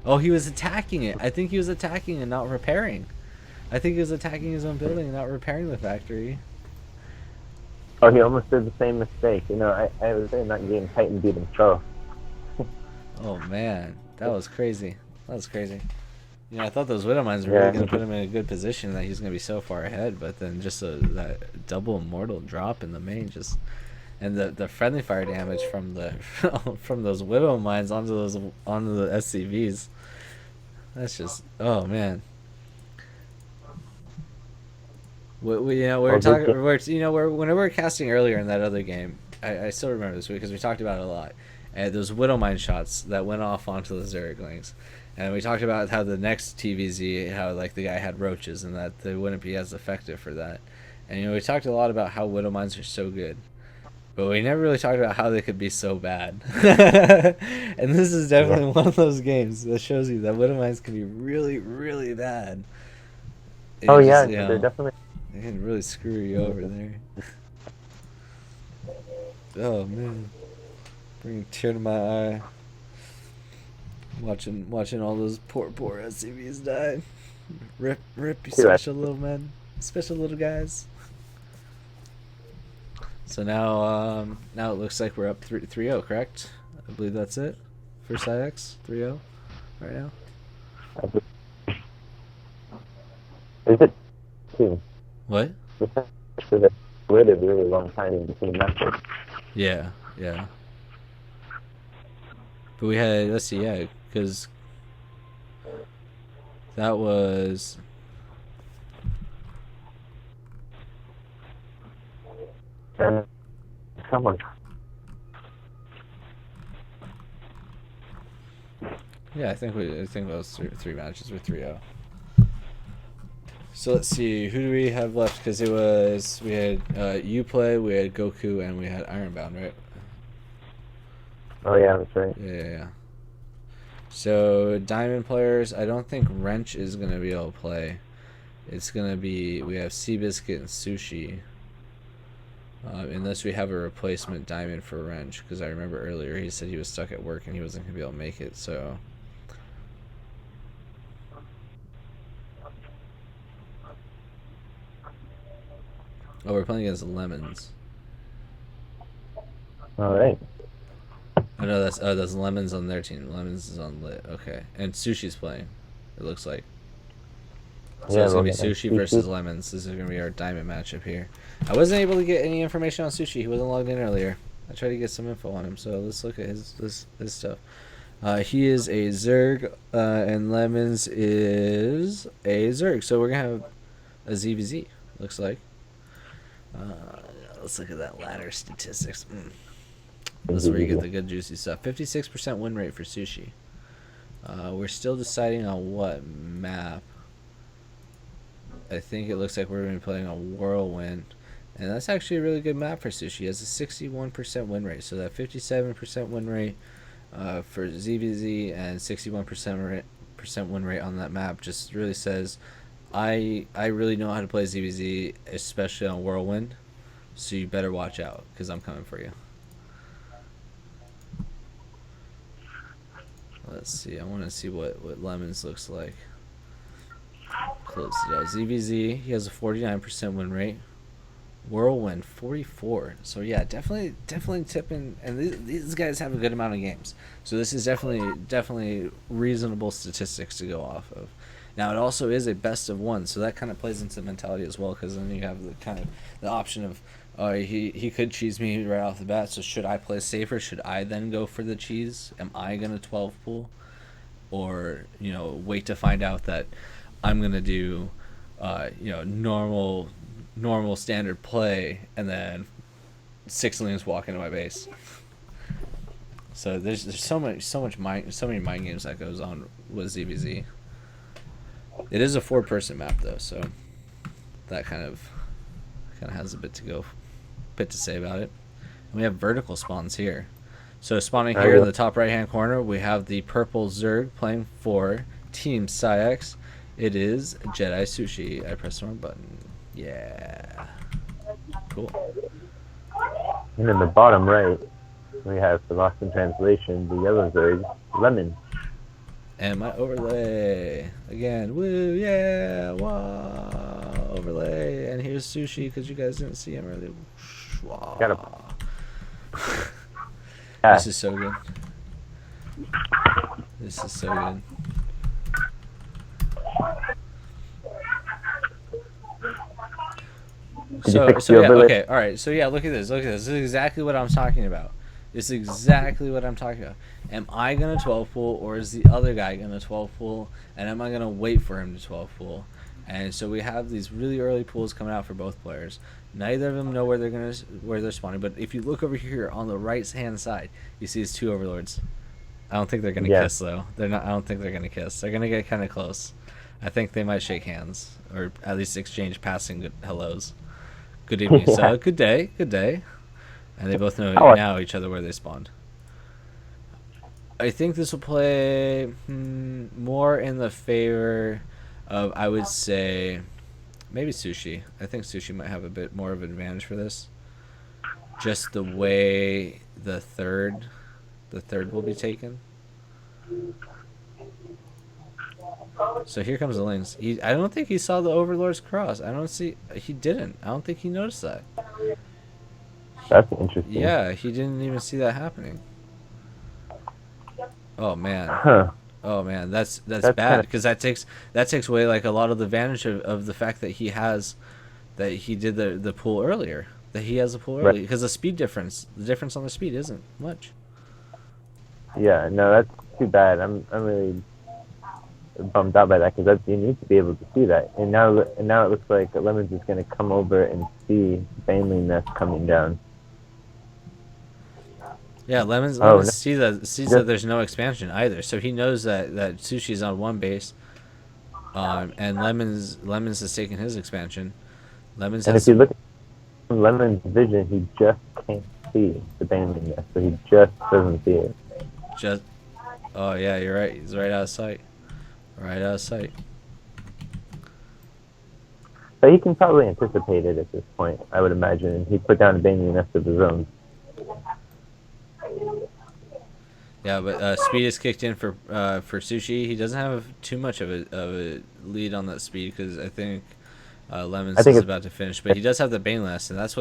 Oh, he was attacking it. I think he was attacking and not repairing. I think he was attacking his own building and not repairing the factory. Oh, he almost did the same mistake. You know, I was there not getting Titan beat himself. Oh man, that was crazy. That was crazy. You know, I thought those Widow Mines were Yeah. really going to put him in a good position, that he's going to be so far ahead, but then just that double immortal drop in the main just, and the friendly fire damage from the from those Widow Mines onto the SCVs. That's just, oh man. We were talking, when we were casting earlier in that other game, I still remember this because we talked about it a lot. And those Widow Mine shots that went off onto the Zerglings. And we talked about how the next TVZ, how like the guy had roaches and that they wouldn't be as effective for that. And we talked a lot about how Widow Mines are so good. But we never really talked about how they could be so bad. And this is definitely one of those games that shows you that Widow Mines can be really, really bad. Oh yeah, they're definitely. They can really screw you over there. Oh man, bringing a tear to my eye. Watching all those poor SCVs die. Rip, you special little men, special little guys. So now it looks like we're up 3-0, correct? I believe that's it for Psionic, 3-0 right now. Is it 2? What? They waited a really long time in between matches. Yeah. But we had, let's see, yeah, because that was Someone. Yeah, I think those three matches were 3-0. So let's see, who do we have left? Because we had Uplay, we had Goku, and we had Ironbound, right? Oh yeah, that's right. Yeah. So Diamond players, I don't think Wrench is gonna be able to play. It's gonna be, we have Seabiscuit and Sushi. Unless we have a replacement Diamond for Wrench, because I remember earlier he said he was stuck at work and he wasn't gonna be able to make it. So. Oh, we're playing against Lemons. All right. Oh no, that's Lemons on their team. Lemons is on Lit. Okay, and Sushi's playing. It looks like. So Yeah, it's gonna be Sushi versus Lemons. This is gonna be our diamond matchup here. I wasn't able to get any information on Sushi. He wasn't logged in earlier. I tried to get some info on him. So let's look at his stuff. He is a Zerg, and Lemons is a Zerg. So we're gonna have a ZVZ. Looks like. Let's look at that ladder statistics. This is where you get the good juicy stuff. 56% win rate for Sushi. We're still deciding on what map. I think it looks like we're going to be playing on Whirlwind. And that's actually a really good map for Sushi. It has a 61% win rate. So that 57% win rate for ZVZ and 61% win rate on that map just really says I really know how to play ZVZ, especially on Whirlwind. So you better watch out, because I'm coming for you. Let's see. I want to see what Lemons looks like. Close it out. ZVZ, he has a 49% win rate. Whirlwind, 44. So yeah, definitely tipping. And these guys have a good amount of games. So this is definitely reasonable statistics to go off of. Now it also is a best of one, so that kind of plays into the mentality as well, because then you have the kind of the option of, he could cheese me right off the bat. So should I play safer? Should I then go for the cheese? Am I gonna 12 pool, or wait to find out that I'm gonna do normal standard play, and then 6 lanes walk into my base. So there's so many mind games that goes on with ZVZ. It is a 4-person map though, so that kind of has a bit to say about it. And we have vertical spawns here. So spawning here in the top right hand corner, we have the purple Zerg playing for Team Psionic. It is Jedi Sushi. I pressed the wrong button. Yeah. Cool. And in the bottom right, we have the lost in translation, the yellow Zerg, Lemon. And my overlay again. Woo! Yeah! Wow! overlay, and here's Sushi because you guys didn't see him earlier. Got him. Yeah. This is so good. This is so good. Did you fix the yeah, overlay? okay, all right. So yeah, look at this. Look at this. This is exactly what I'm talking about. This is exactly what I'm talking about. Am I gonna 12 pool, or is the other guy gonna 12 pool? And am I gonna wait for him to 12 pool? And so we have these really early pools coming out for both players. Neither of them know where they're spawning. But if you look over here on the right hand side, you see these two overlords. I don't think they're gonna Yeah. kiss though. They're not. I don't think they're gonna kiss. They're gonna get kind of close. I think they might shake hands, or at least exchange passing good hellos. Good evening, Yeah. sir. Good day. Good day. And they both know Oh, now each other where they spawned. I think this will play more in the favor of, I would say, maybe Sushi. I think Sushi might have a bit more of an advantage for this. Just the way the third will be taken. So here comes the Lynx. I don't think he saw the Overlord's cross. He didn't. I don't think he noticed that. That's interesting. Yeah, he didn't even see that happening. Oh man. Huh. Oh man, that's That's bad, kinda- because that takes away like a lot of the advantage of the fact that he did the pull earlier. That he has the pull early, because the difference on the speed isn't much. Yeah, no, that's too bad. I'm really bummed out by that, because you need to be able to see that. And now it looks like Lemons is going to come over and see Baneling Nest coming down. Yeah, Lemons sees that there's no expansion either, so he knows that Sushi's on one base, and Lemons is taking his expansion. And if you look at Lemon's vision, he just can't see the Baneling Nest, so he just doesn't see it. Oh yeah, you're right. He's right out of sight. Right out of sight. But he can probably anticipate it at this point, I would imagine. He put down a Baneling Nest of his own. Yeah, but speed is kicked in for Sushi. He doesn't have too much of a lead on that speed, because I think Lemons is about to finish. But he does have the Baneless, and that's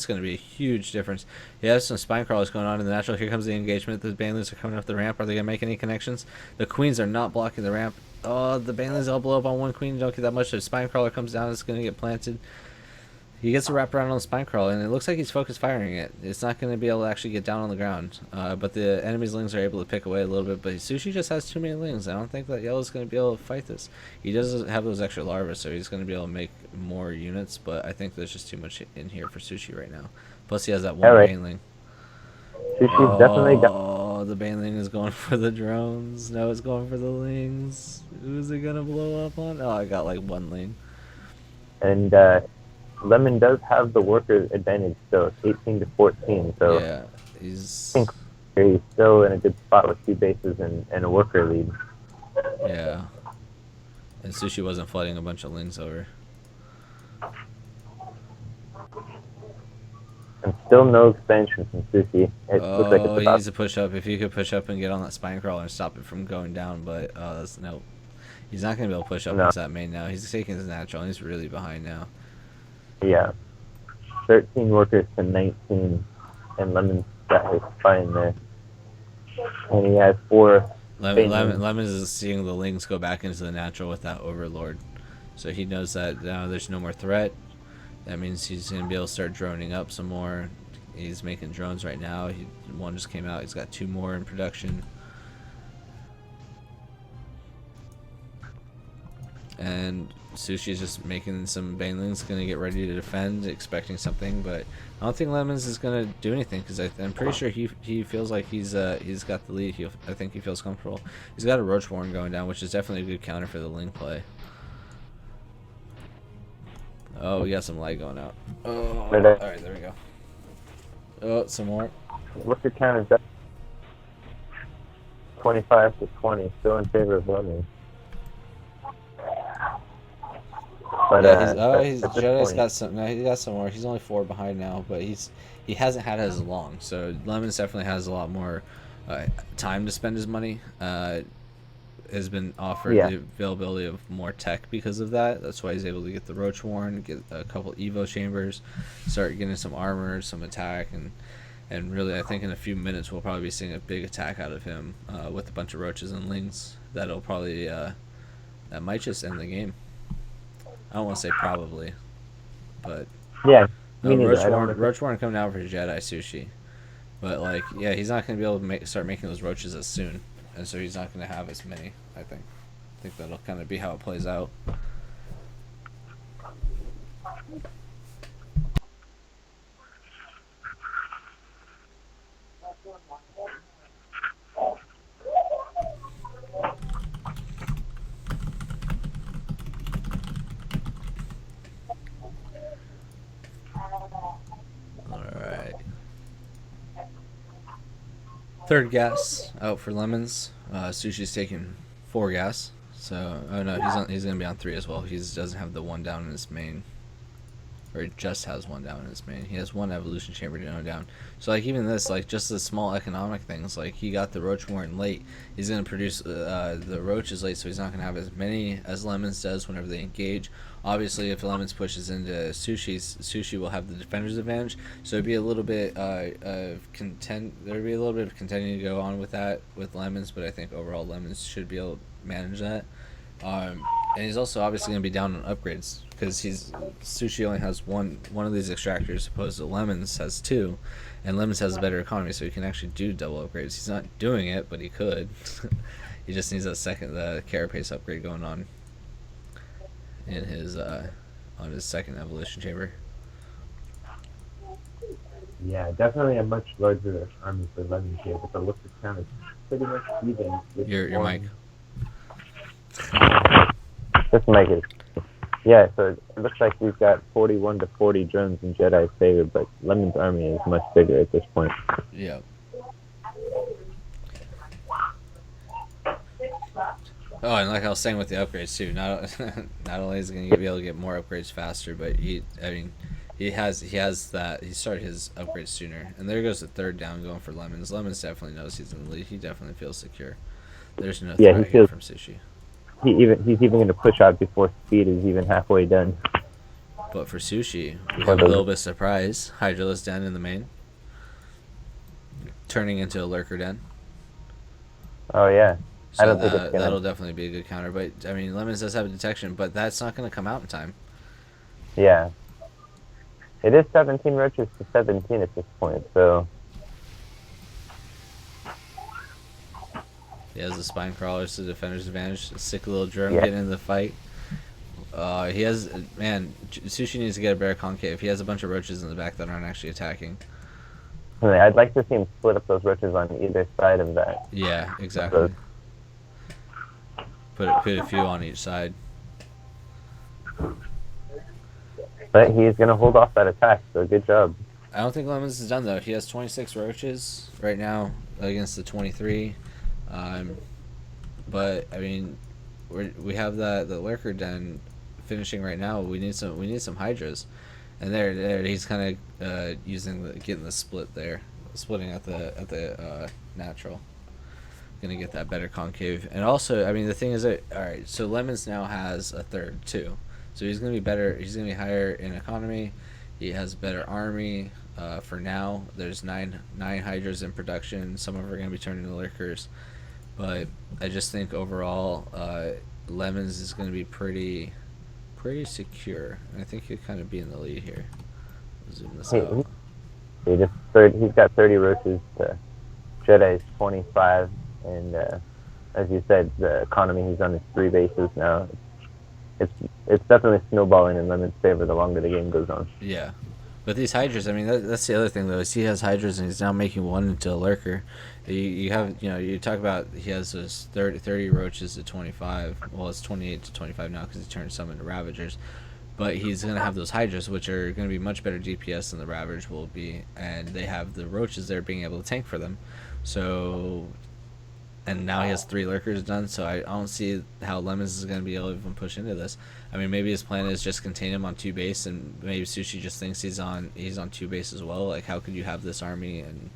going to be a huge difference. He has some spine crawlers going on in the natural. Here comes the engagement. The Baneless are coming up the ramp. Are they going to make any connections? The Queens are not blocking the ramp. Oh, the Baneless all blow up on one Queen. Don't get that much. The spine crawler comes down. It's going to get planted. He gets a wrap around on the spine crawler, and it looks like he's focus firing it. It's not going to be able to actually get down on the ground. But the enemy's lings are able to pick away a little bit. But Sushi just has too many lings. I don't think that Yellow's going to be able to fight this. He does have those extra larvae, so he's going to be able to make more units. But I think there's just too much in here for Sushi right now. Plus, he has that one Baneling. Sushi's definitely got. Oh, the Baneling is going for the drones. No, it's going for the lings. Who's it going to blow up on? Oh, I got like one ling. And Lemon does have the worker advantage still. It's 18-14, so yeah, he's still in a good spot with 2 bases and a worker lead. Yeah. And Sushi wasn't flooding a bunch of lings over. And still no expansion from Sushi. It looks like it's He about. needs to push up. If he could push up and get on that spine crawler and stop it from going down, but nope. He's not going to be able to push up into that main now. He's taking his natural, and he's really behind now. Yeah. 13 workers to 19, and Lemon's got his spine there. And he has 4. Lemons is seeing the lings go back into the natural with that Overlord. So he knows that now there's no more threat. That means he's going to be able to start droning up some more. He's making drones right now. One just came out. He's got 2 more in production. And Sushi's just making some Banelings, going to get ready to defend, expecting something. But I don't think Lemons is going to do anything, because I'm pretty sure he feels like he's got the lead. I think he feels comfortable. He's got a Roachborn going down, which is definitely a good counter for the Ling play. Oh, we got some light going out. Oh, all right, there we go. Oh, some more. Worker count is 25-20, still in favor of Lemon. But Jedi's got some. No, he got some more. He's only 4 behind now, but he hasn't had as long. So Lemons definitely has a lot more time to spend his money. has been offered Yeah. the availability of more tech because of that. That's why he's able to get the Roach Warren, get a couple Evo chambers, start getting some armor, some attack, and really I think in a few minutes we'll probably be seeing a big attack out of him with a bunch of roaches and lings. That'll probably that might just end the game. I don't want to say probably, but Yeah. Me neither. Roach Warren coming out for Jedi Sushi. But like, yeah, he's not going to be able to start making those roaches as soon, and so he's not going to have as many. I think that'll kind of be how it plays out. All right. Third gas out for Lemons. Sushi's taking 4 gas. So, oh no, he's gonna be on 3 as well. He doesn't have the 1 down in his main, or he just has 1 down in his main. He has 1 evolution chamber down. So like even this, like just the small economic things, like he got the Roach Warren late. He's gonna produce the roaches late, so he's not gonna have as many as Lemons does whenever they engage. Obviously, if Lemons pushes into Sushi will have the defender's advantage. So it'd be a little bit of contend. There'd be a little bit of contending to go on with that with Lemons, but I think overall Lemons should be able to manage that. And he's also obviously going to be down on upgrades because Sushi only has one of these extractors, opposed to Lemons has 2, and Lemons has a better economy, so he can actually do double upgrades. He's not doing it, but he could. He just needs the carapace upgrade going on in his on his second evolution chamber. Yeah, definitely a much larger army for Lemons here, but the look of town is pretty much even. With Your mic. This mic is. Yeah, so it looks like we've got 41 to 40 drones in Jedi's favor, but Lemon's army is much bigger at this point. Yeah. Oh, and like I was saying with the upgrades too, not only is he going to be able to get more upgrades faster, but he started his upgrades sooner. And there goes the 3rd down going for Lemons. Lemons definitely knows he's in the lead. He definitely feels secure. There's no threat here from Sushi. He's even going to push out before speed is even halfway done. But for Sushi, we have a little bit of surprise. Hydraless Den in the main, turning into a Lurker Den. Oh yeah. So I don't think it's that'll definitely be a good counter. But I mean, Lemons does have a detection, but that's not going to come out in time. Yeah. It is 17 roaches to 17 at this point, so. He has the spine crawlers to defender's advantage. A sick little drone getting in the fight. Sushi needs to get a better concave. He has a bunch of roaches in the back that aren't actually attacking. I'd like to see him split up those roaches on either side of that. Yeah, exactly. Put a few on each side. But he's going to hold off that attack, so good job. I don't think Lemons is done, though. He has 26 roaches right now against the 23. But I mean, we have the Lurker Den finishing right now. We need some Hydras, and there he's kind of getting the split there, splitting at the natural. Gonna get that better concave, and also I mean the thing is that all right. So Lemons now has a 3rd too, so he's gonna be better. He's gonna be higher in economy. He has a better army. For now, there's nine Hydras in production. Some of them are gonna be turned into Lurkers. But I just think overall, Lemons is going to be pretty secure. And I think he'll kind of be in the lead here. Zoom this out. He's got 30 roaches to Jedi's 25, and as you said, the economy, he's on his 3 bases now. It's definitely snowballing in Lemon's favor the longer the game goes on. Yeah. But these Hydras, I mean, that's the other thing, though, is he has Hydras and he's now making 1 into a Lurker. You talk about he has those 30 roaches to 25. Well, it's 28 to 25 now because he turned some into Ravagers. But he's going to have those Hydras, which are going to be much better DPS than the Ravagers will be. And they have the roaches there being able to tank for them. So, and now he has 3 Lurkers done, so I don't see how Lemons is going to be able to even push into this. I mean, maybe his plan is just contain him on 2 base, and maybe Sushi just thinks he's on 2 base as well. Like, how could you have this army and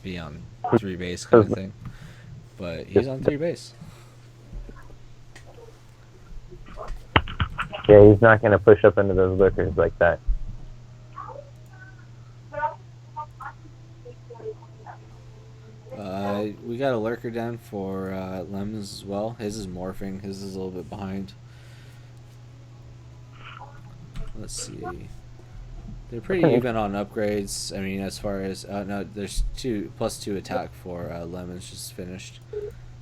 be on 3 base kind of thing? but he's on 3 base. Yeah, he's not going to push up into those lurkers like that. We got a lurker down for Lemons as well. His is morphing. His is a little bit behind. Let's see. They're pretty even on upgrades. I mean, as far as no, there's +2 attack for Lemons just finished,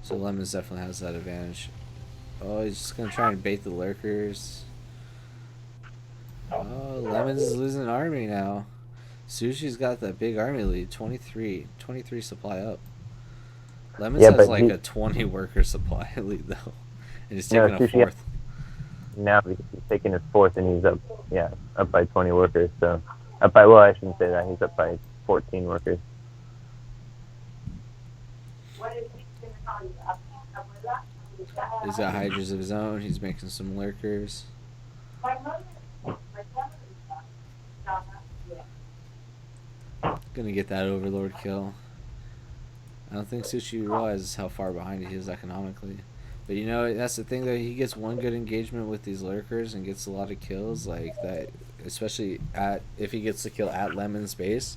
so Lemons definitely has that advantage. Oh, he's just gonna try and bait the lurkers. Oh, Lemons is losing an army now. Sushi's got that big army lead, 23 supply up. Lemons has like a 20 worker supply lead though, and he's taking a 4th. Now he's taking his 4th, and he's up by 20 workers. So up by, well, I shouldn't say that. He's up by 14 workers. He's got hydras of his own. He's making some lurkers. Gonna get that overlord kill. I don't think Sushi realizes how far behind he is economically. But you know, that's the thing, though. He gets one good engagement with these lurkers and gets a lot of kills like that. Especially if he gets the kill at Lemon's base.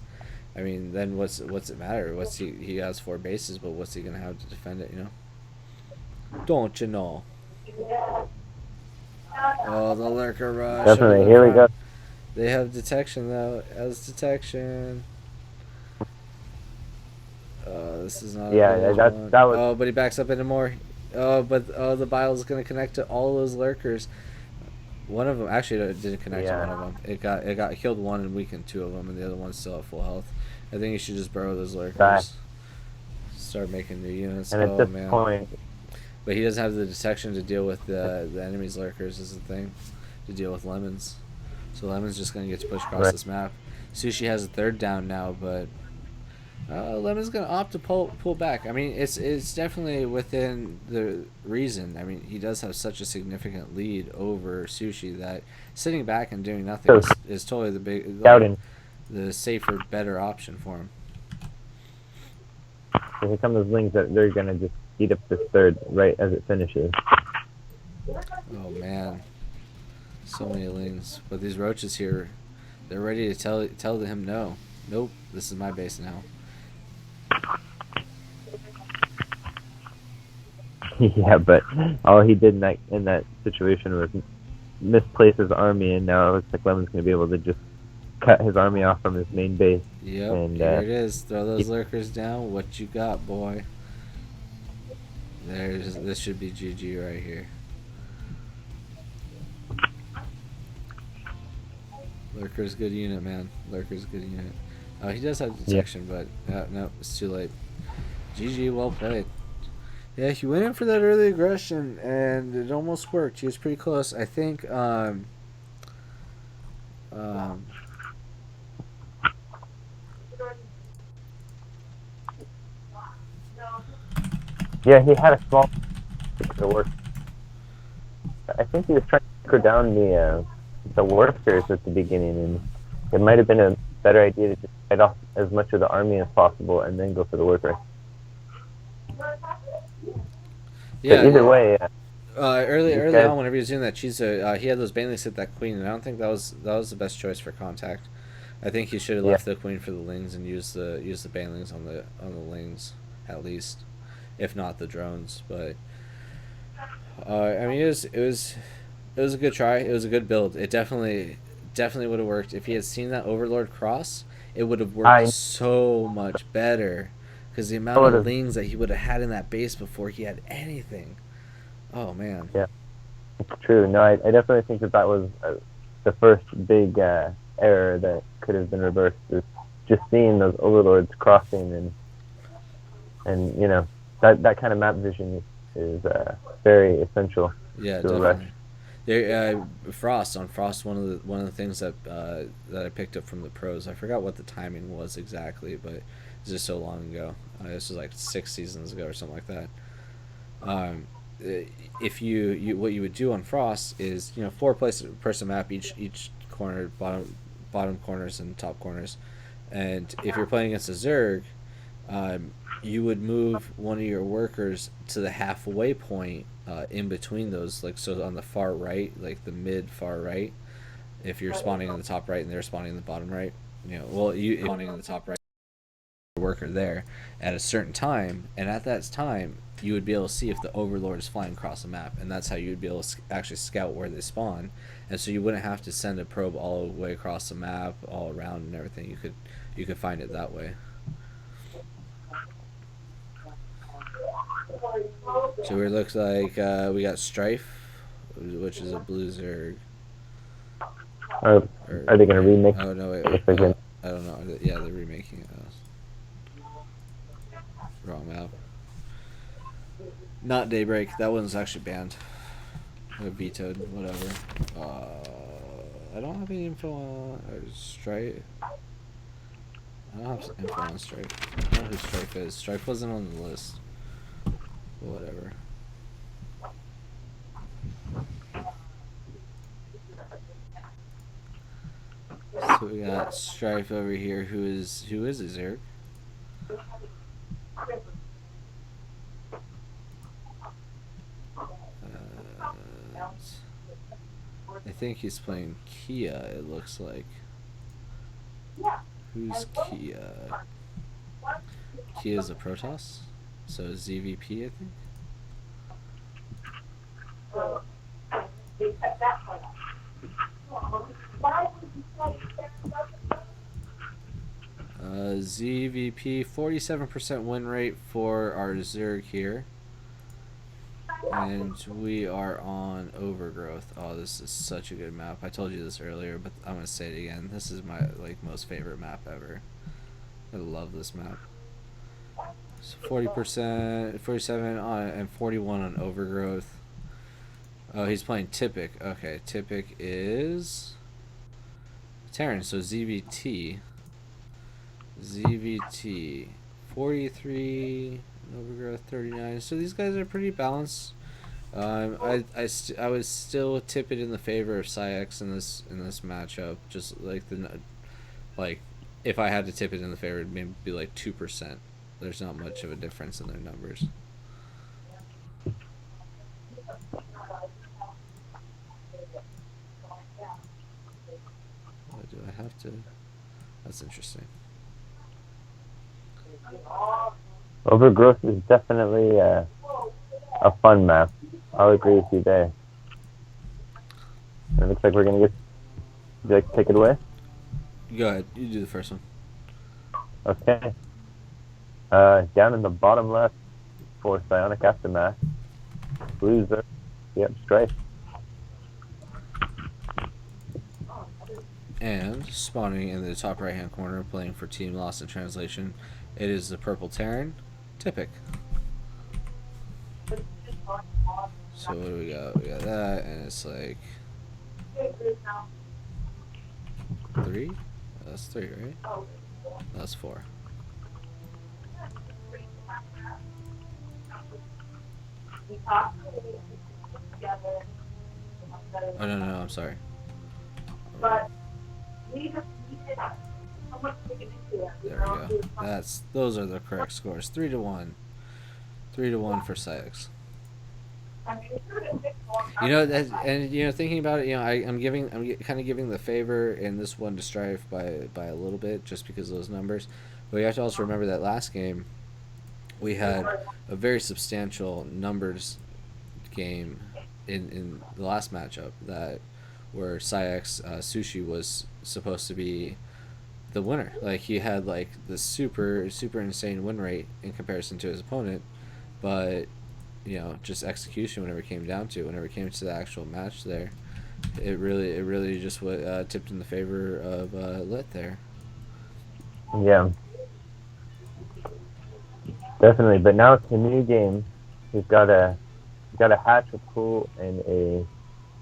I mean, then what's it matter? He has 4 bases, but what's he gonna have to defend it? You know? Don't you know? Oh, the lurker rush. Definitely. Here we go. They have detection though. As detection. This is not. Yeah, that was. Oh, but he backs up into more. But the bile is going to connect to all those lurkers. One of them actually didn't connect to one of them. It got killed one and weakened 2 of them, and the other one's still at full health. I think you should just burrow those lurkers. Start making new units. And at this point, but he doesn't have the detection to deal with the enemy's lurkers. Is the thing to deal with Lemons. So Lemon's just going to get to push across this map. Sushi has a 3rd down now, but Lemon's going to opt to pull back. I mean, it's definitely within the reason. I mean, he does have such a significant lead over Sushi that sitting back and doing nothing is totally the safer, better option for him. So here come those lings that they're going to just eat up this 3rd right as it finishes. Oh, man. So many lings. But these roaches here, they're ready to tell him no. Nope, this is my base now. Yeah, but all he did in that situation was misplace his army, and now it looks like Lemon's going to be able to just cut his army off from his main base. Yep, and, here it is. Throw those lurkers down. What you got, boy? This should be GG right here. Lurker's good unit, man. Lurker's good unit. Oh, he does have detection, but no, it's too late. GG, well played. Yeah, he went in for that early aggression, and it almost worked. He was pretty close. I think. Yeah, he had a small to work. I think he was trying to go down the workers at the beginning, and it might have been a better idea to just fight off as much of the army as possible and then go for the workers. Yeah. But either way. Early on, whenever he was doing that Chizo, he had those banelings hit that queen, and I don't think that was the best choice for contact. I think he should have left the queen for the lings and used the banelings on the lings at least, if not the drones. But I mean, it was a good try. It was a good build. It definitely would have worked if he had seen that Overlord cross. It would have worked so much better, because the amount of lings that he would have had in that base before he had anything. Oh man. Yeah, it's true. No, I definitely think that was the first big error that could have been reversed. Is just seeing those Overlords crossing, and you know that kind of map vision is very essential. Yeah, to definitely. Frost, one of the things that I picked up from the pros. I forgot what the timing was exactly, but it was just so long ago. This was like 6 seasons ago or something like that. If you what you would do on Frost is 4 person map, each corner, bottom corners and top corners, and if you're playing against a Zerg, you would move one of your workers to the halfway point in between those, like so on the far right, like the mid far right. If you're spawning in the top right and they're spawning in the bottom right, well, you spawning in the top right worker there at a certain time, and at that time you would be able to see if the overlord is flying across the map, and that's how you would be able to actually scout where they spawn. And so you wouldn't have to send a probe all the way across the map, all around and everything. You could find it that way. So it looks like we got Strife, which is a blue Zerg. Are they gonna remake? Oh no, wait. I don't know. Yeah, they're remaking it. Wrong map. Not Daybreak. That one's actually banned. Vetoed. Whatever. I don't have any info on Strife. I don't have info on Strife. I don't know who Strife is. Strife wasn't on the list. Whatever. So we got Strife over here, who is a Zerg. I think he's playing Kia, it looks like. Who's Kia? Kia's a Protoss? So ZVP, I think? ZVP, 47% win rate for our Zerg here. And we are on Overgrowth. Oh, this is such a good map. I told you this earlier, but I'm gonna say it again. This is my most favorite map ever. I love this map. So 40%, 47 on, and 41 on Overgrowth. Oh, he's playing Typic. Okay, Typic is Terran, so ZVT. ZVT 43, Overgrowth 39. So these guys are pretty balanced. I would still tip it in the favor of Psyx in this matchup. Just like if I had to tip it in the favor, it'd maybe be like 2%. There's not much of a difference in their numbers. Do I have to? That's interesting. Overgrowth is definitely a fun map. I'll agree with you there. It looks like we're gonna get. Would you like to take it away? Go ahead. You do the first one. Okay. Down in the bottom left for Psionic Aftermath. Blue Zerg. Yep, Strife. And spawning in the top right hand corner, playing for Team Lost in Translation, it is the purple Terran, Typic. So what do we got? We got that, and it's like 3? That's 3, right? That's 4. Oh no, I'm sorry. There we go. Those are the correct scores. 3-1. 3-1 for Psyx. Thinking about it, I'm kind of giving the favor in this one to Strife by a little bit, just because of those numbers. But you have to also remember that last game we had a very substantial numbers game in the last matchup where Psyx Sushi was supposed to be the winner. Like, he had the super insane win rate in comparison to his opponent, but just execution whenever it came to the actual match there, it really just tipped in the favor of Lit there. Yeah, definitely. But now it's a new game. We've got a hatch, a pool, and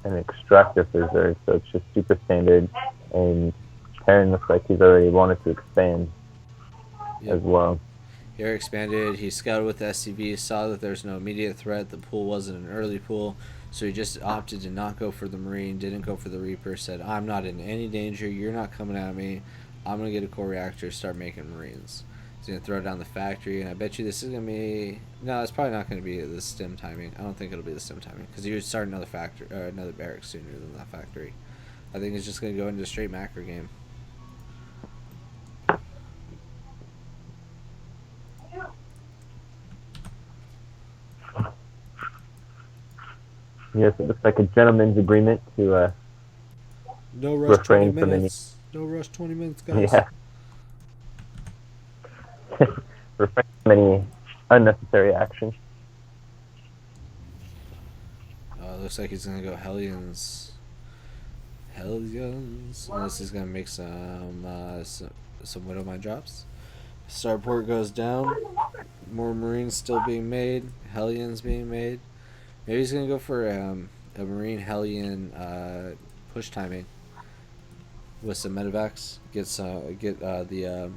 an extractor for Zerg, so it's just super standard. And Terran looks like he's already wanted to expand as well. He expanded. He scouted with the SCV, saw that there's no immediate threat. The pool wasn't an early pool, so he just opted to not go for the Marine, didn't go for the Reaper, said, I'm not in any danger, you're not coming at me, I'm going to get a core reactor, start making Marines. He's gonna throw down the factory, and I bet you this is gonna be. No, it's probably not gonna be the stem timing. I don't think it'll be the stem timing because you would start another factory or another barracks sooner than that factory. I think it's just gonna go into a straight macro game. Yes, it looks like a gentleman's agreement to No rush. refrain 20 from any. minutes. No rush. 20 minutes, guys. Yeah. refrain from any unnecessary action. Looks like he's gonna go Hellions. Hellions. Unless he's gonna make some Widowmine drops. Starport goes down. More Marines still being made. Hellions being made. Maybe he's gonna go for a Marine Hellion push timing with some medevacs. Get the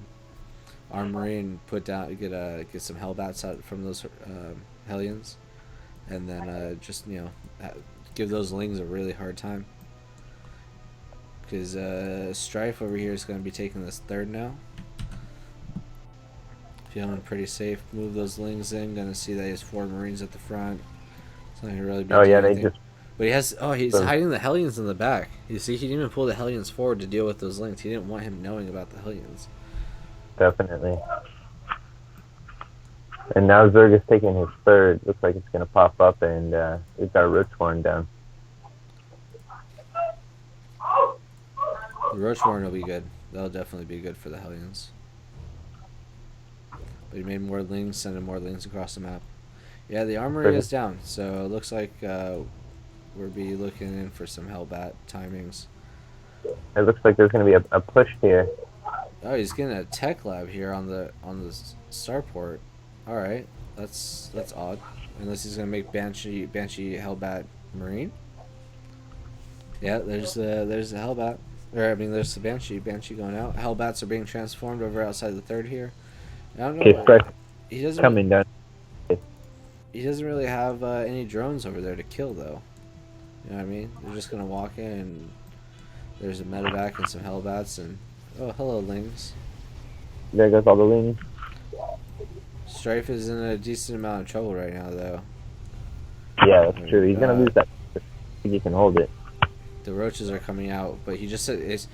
armed Marine put down. Get some Hellbats out from those Hellions, and then just give those Lings a really hard time. Because Strife over here is going to be taking this third now. Feeling pretty safe. Move those Lings in. Going to see that he has 4 Marines at the front. It's not going to really be doing anything. But he has. Oh, he's hiding the Hellions in the back. You see, he didn't even pull the Hellions forward to deal with those Lings. He didn't want him knowing about the Hellions. Definitely. And now Zerg is taking his third. Looks like it's going to pop up, and we've got Roachhorn down. The Roachhorn will be good. That'll definitely be good for the Hellions. But he made more Lings, sending more Lings across the map. Yeah, the armory is down, so it looks like we'll be looking in for some Hellbat timings. It looks like there's going to be a push here. Oh, he's getting a tech lab here on the starport. All right, that's odd. Unless he's gonna make Banshee Hellbat Marine. Yeah, there's the Hellbat. Or I mean, there's the Banshee going out. Hellbats are being transformed over outside the third here. I don't know. Okay, He doesn't. Coming down. He doesn't really have any drones over there to kill though. You know what I mean? They're just gonna walk in and there's a medevac and some Hellbats and oh, hello Lings. There goes all the Lings. Strife is in a decent amount of trouble right now, though. Yeah, that's true. He's gonna lose that. I think he can hold it. The roaches are coming out, but he just said it's.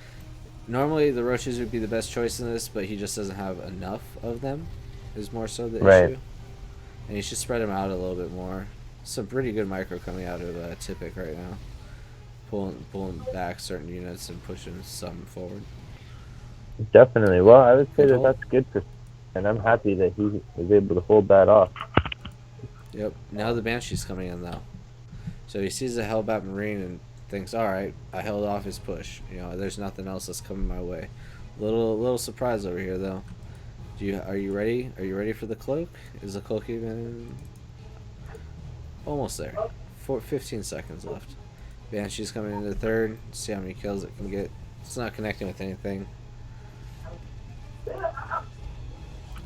Normally, the roaches would be the best choice in this, but he just doesn't have enough of them. Is more so the issue, and he should spread them out a little bit more. Some pretty good micro coming out of Typic right now, pulling back certain units and pushing some forward. Definitely. Well, I would say that's good for. And I'm happy that he was able to hold that off. Yep. Now the Banshee's coming in though, so he sees a Hellbat Marine and thinks, "All right, I held off his push. There's nothing else that's coming my way." Little surprise over here though. Are you ready? Are you ready for the cloak? Is the cloak even almost there? 15 seconds left. Banshee's coming into third. See how many kills it can get. It's not connecting with anything.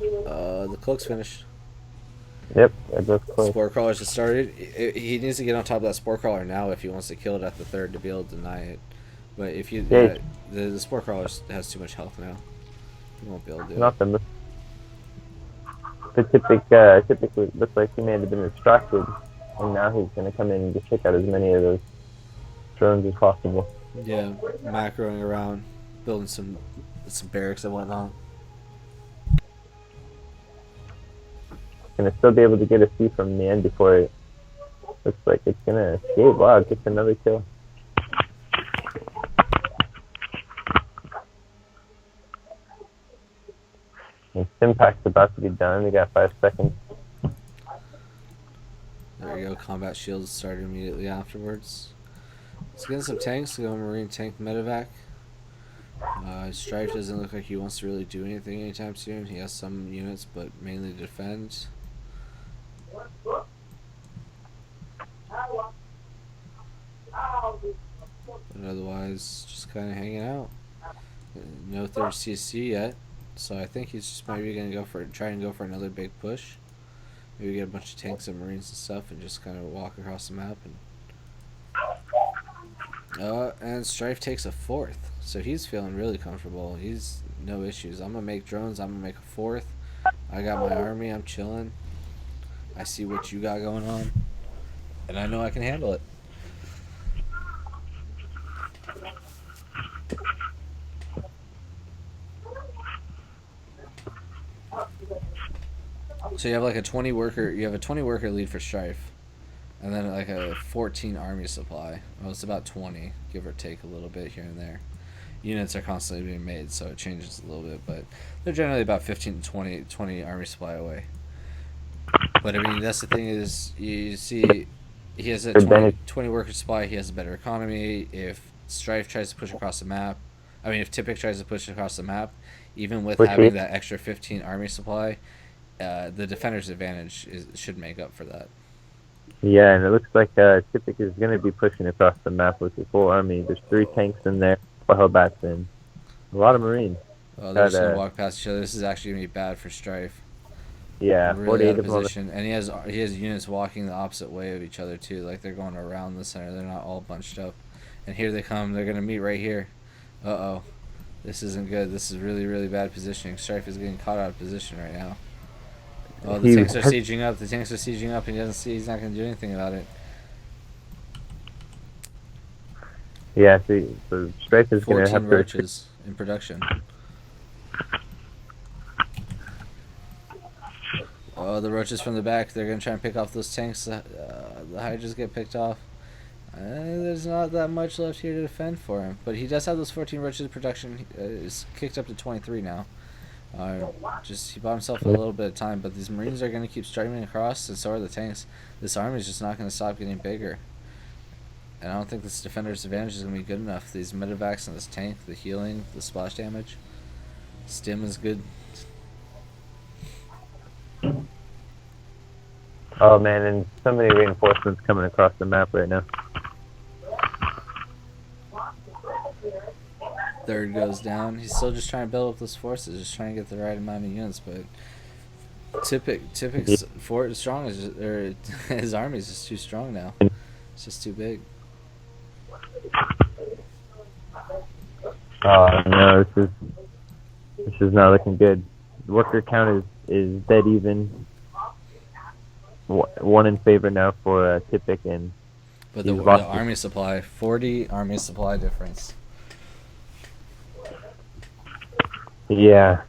The cloak's finished. Yep, that goes close. Spore crawlers have started. He needs to get on top of that spore crawler now if he wants to kill it at the third to be able to deny it. But if you the spore crawler has too much health now, he won't be able to do it. Nothing. The typically looks like he may have been distracted, and now he's gonna come in and just take out as many of those drones as possible. Yeah, macroing around, building some barracks and whatnot. Gonna still be able to get a C from the end before it looks like it's gonna escape. Wow, it gets another kill. And Stimpak's about to be done. We got 5 seconds. There we go. Combat shields started immediately afterwards. Let's get some tanks to go Marine tank medevac. Strife doesn't look like he wants to really do anything anytime soon. He has some units, but mainly defend. But otherwise, just kind of hanging out. No third CC yet, so I think he's just maybe gonna try and go for another big push. Maybe get a bunch of tanks and Marines and stuff, and just kind of walk across the map. And Strife takes a 4th, so he's feeling really comfortable. He's no issues. I'm gonna make drones. I'm gonna make a 4th. I got my army. I'm chilling. I see what you got going on, and I know I can handle it. So you have like a 20 worker. You have a 20 worker lead for Strife, and then like a 14 army supply. Well, it's about 20, give or take a little bit here and there. Units are constantly being made, so it changes a little bit, but they're generally about 15 to 20 army supply away. But I mean, that's the thing is, you see, he has a 20 worker supply. He has a better economy. If Strife tries to push across the map, I mean, if Tipic tries to push across the map, even with having that extra 15 army supply, the defender's advantage should make up for that. Yeah, and it looks like Tipic is going to be pushing across the map with his whole army. There's 3 tanks in there, 4 Hellbats in, a lot of Marines. Oh, they're just gonna walk past each other. This is actually gonna be bad for Strife. Yeah, really out of position, and he has units walking the opposite way of each other too. Like they're going around the center. They're not all bunched up. And here they come. They're gonna meet right here. Uh-oh, this isn't good. This is really, really bad positioning. Strife is getting caught out of position right now. Oh, the tanks are sieging up. The tanks are sieging up, and he doesn't see. He's not gonna do anything about it. Yeah, so Strife is gonna have 14 roaches in production. Oh, the roaches from the back. They're going to try and pick off those tanks. The Hydras get picked off. There's not that much left here to defend for him. But he does have those 14 roaches in production. It's kicked up to 23 now. He bought himself a little bit of time. But these Marines are going to keep streaming across, and so are the tanks. This army is just not going to stop getting bigger. And I don't think this defender's advantage is going to be good enough. These medevacs and this tank, the healing, the splash damage. Stim is good. Oh man, and so many reinforcements coming across the map right now. Third goes down. He's still just trying to build up those forces, just trying to get the right amount of units. But Tipic's fort is strong, or his army is just too strong now. It's just too big. Oh no, this is not looking good. The worker count is dead even. 1 in favor now for Tipic, and but the army supply, 40 army supply difference. Yeah.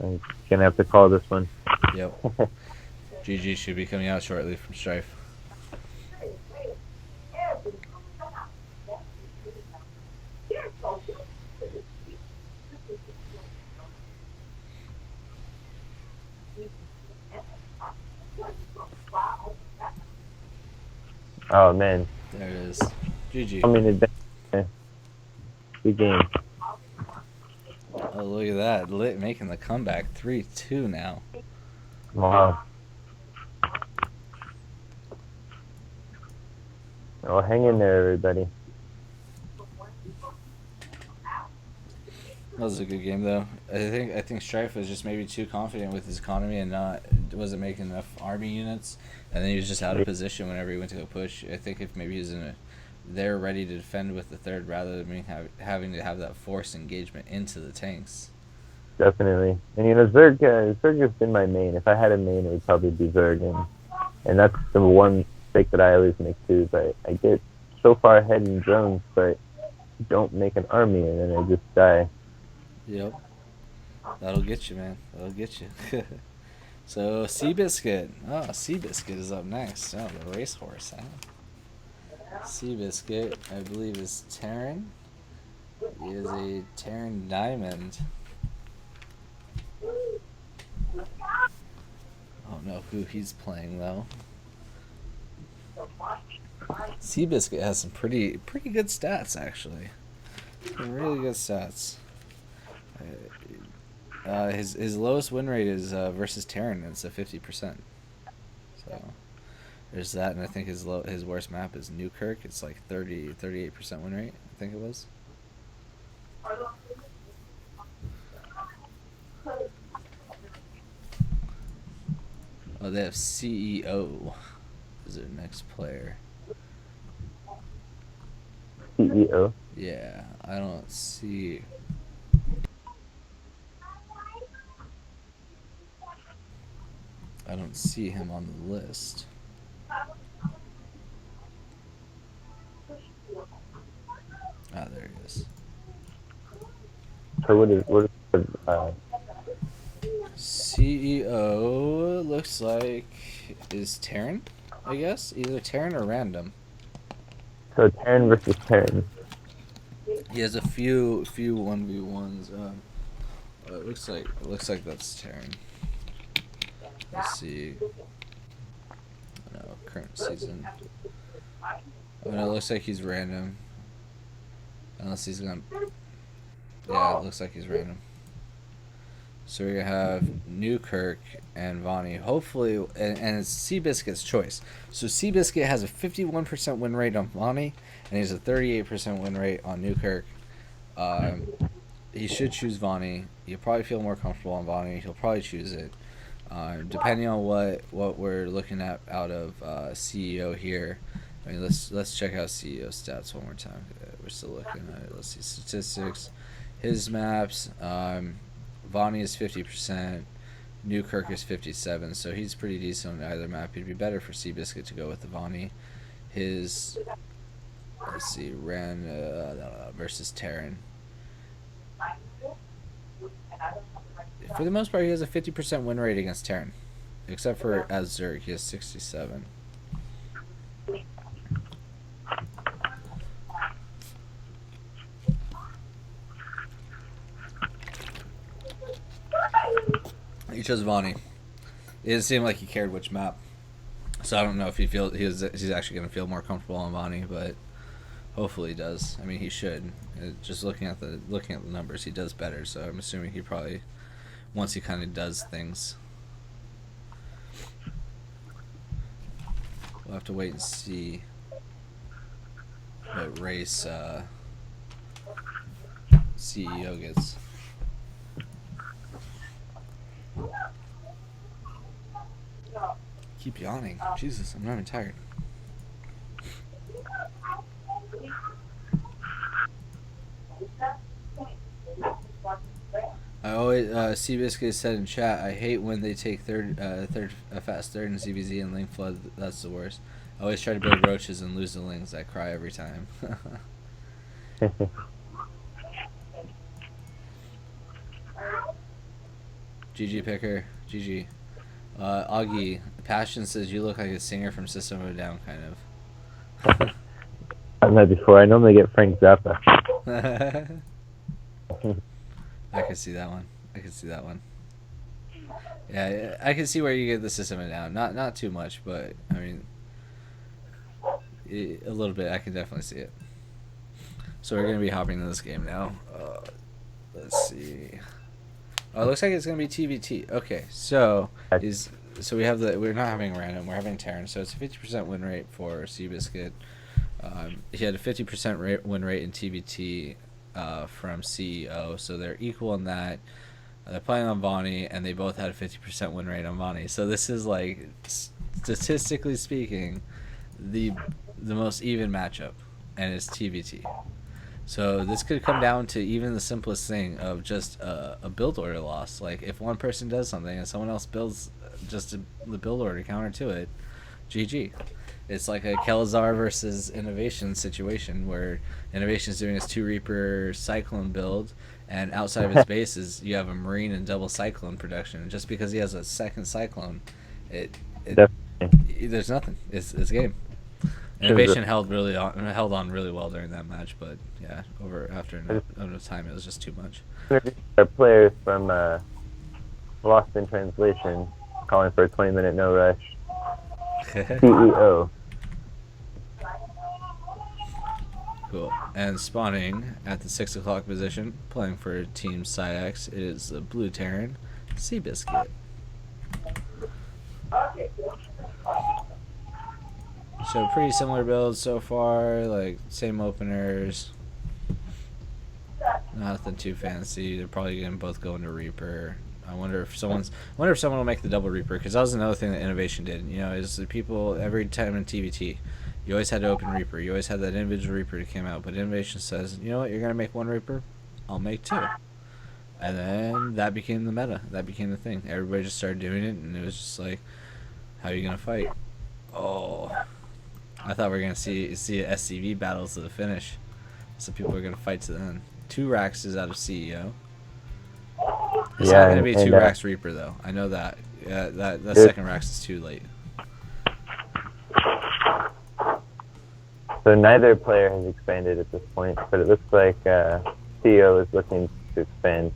I'm gonna have to call this one. Yep. GG should be coming out shortly from Strife. Oh man. There it is. GG. I mean, good game. Oh, look at that. Lit making the comeback. 3-2 now. Wow. Well, hang in there, everybody. That was a good game, though. I think Strife was just maybe too confident with his economy and wasn't making enough army units, and then he was just out of position whenever he went to go push. I think if maybe he was they're ready to defend with the third rather than having to have that forced engagement into the tanks. Definitely, and Zerg has been my main. If I had a main, it would probably be Zerg, and that's the one mistake that I always make too. But I get so far ahead in drones, but don't make an army, and then I just die. Yep. That'll get you, man. That'll get you. So, Seabiscuit. Oh, Seabiscuit is up next. Oh, the racehorse, huh? Seabiscuit, I believe, is Terran. He is a Terran Diamond. I don't know who he's playing, though. Seabiscuit has some pretty good stats, actually. Some really good stats. His lowest win rate is versus Terran. It's at 50%. So there's that, and I think his worst map is Newkirk. It's like 38% win rate. I think it was. Oh, they have CEO as their next player. CEO. Yeah, I don't see. I don't see him on the list. Ah, there he is. So what is CEO looks like is Terran, I guess. Either Terran or random. so Terran versus Terran. He has a few 1v1s. It looks like that's Terran. Let's see. No, current season. Oh no, it looks like he's random. Unless he's gonna. Yeah, it looks like he's random. So we're gonna have Newkirk and Vonnie. Hopefully, and it's Seabiscuit's choice. So Seabiscuit has a 51% win rate on Vonnie, and he has a 38% win rate on Newkirk. He should choose Vonnie. He'll probably feel more comfortable on Vonnie. He'll probably choose it. Depending on what we're looking at out of CEO here. I mean, let's check out CEO stats one more time. We're still looking at it. Let's see statistics. His maps. Vonnie is 50%. Newkirk is 57%. So he's pretty decent on either map. It'd be better for Seabiscuit to go with the Vonnie. His let's see, versus Terran. For the most part, he has a 50% win rate against Terran, except for as Zerg, he has 67. He chose Vonnie. It didn't seem like he cared which map, so I don't know if he's actually going to feel more comfortable on Vonnie, but hopefully he does. I mean, he should. Just looking at the numbers, he does better. So I'm assuming he probably, once he kind of does things, we'll have to wait and see what race CEO gets. Keep yawning. Jesus, I'm not even tired. I always Seabiscuit said in chat, I hate when they take a fast third in CVZ and Link Flood. That's the worst. I always try to build roaches and lose the Lings. I cry every time. GG Picker. GG. Augie. Passion says you look like a singer from System of a Down, kind of. I've met before. I normally get Frank Zappa. I can see that one. Yeah, I can see where you get the System of a Down. Not too much, but I mean, a little bit. I can definitely see it. So we're gonna be hopping into this game now. Let's see. Oh, it looks like it's gonna be TVT. Okay, so we have we're not having random. We're having Terran. So it's a 50% win rate for Seabiscuit. He had a 50% win rate in TVT from CEO, so they're equal in that. They're playing on Vonnie, and they both had a 50% win rate on Vonnie. So this is like, statistically speaking, the most even matchup, and it's TVT. So this could come down to even the simplest thing of just a build order loss. Like if one person does something and someone else builds just the build order counter to it, GG. It's like a Kelazar versus Innovation situation where Innovation's doing his 2 Reaper Cyclone build, and outside of his bases you have a Marine and double Cyclone production. And just because he has a second Cyclone, there's nothing. It's game. Innovation held on really well during that match, but yeah, after enough time it was just too much. Our players from Lost in Translation calling for a 20-minute no rush. CEO. Cool. And spawning at the 6 o'clock position, playing for Team Psyx, is the Blue Terran, Seabiscuit. So pretty similar builds so far, like same openers. Nothing too fancy. They're probably gonna both go into Reaper. I wonder if someone will make the double Reaper, because that was another thing that Innovation did. You know, is the people every time in TVT, You always had to open Reaper. You always had that individual Reaper that came out. But Innovation says, you know what, you're going to make one Reaper? I'll make two. And then that became the meta. That became the thing. Everybody just started doing it, and it was just like, how are you going to fight? Oh. I thought we were going to see SCV battles to the finish. So people are going to fight to the end. 2 racks is out of CEO. It's not going to be 2 racks Reaper, though. I know that. Yeah, that second racks is too late. So neither player has expanded at this point, but it looks like CEO is looking to expand.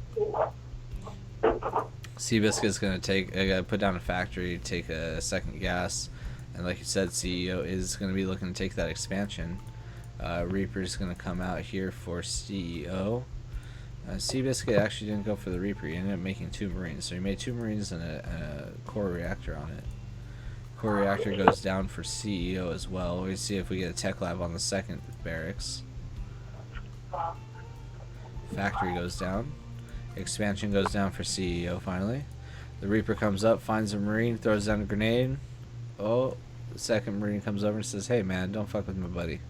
Seabiscuit's going to put down a factory, take a second gas, and like you said, CEO is going to be looking to take that expansion. Reaper's going to come out here for CEO. Seabiscuit actually didn't go for the Reaper. He ended up making 2 Marines. So he made 2 Marines and a core reactor on it. Core reactor goes down for CEO as well. We see if we get a tech lab on the second barracks. Factory goes down. Expansion goes down for CEO finally. The Reaper comes up, finds a Marine, throws down a grenade. Oh, the second Marine comes over and says, hey man, don't fuck with my buddy.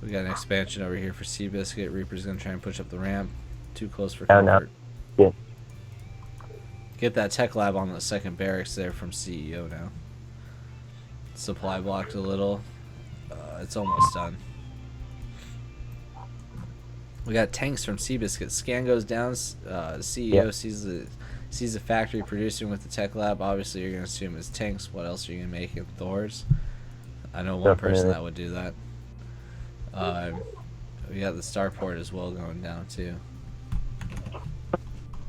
We got an expansion over here for Seabiscuit. Reaper's going to try and push up the ramp. Too close for comfort. Yeah. Get that tech lab on the second barracks there from CEO now. Supply blocked a little. It's almost done. We got tanks from Seabiscuit. Scan goes down. CEO sees the factory producing with the tech lab. Obviously, you're going to assume it's tanks. What else are you going to make it? Thors? I know one person that would do that. We got the starport as well going down too.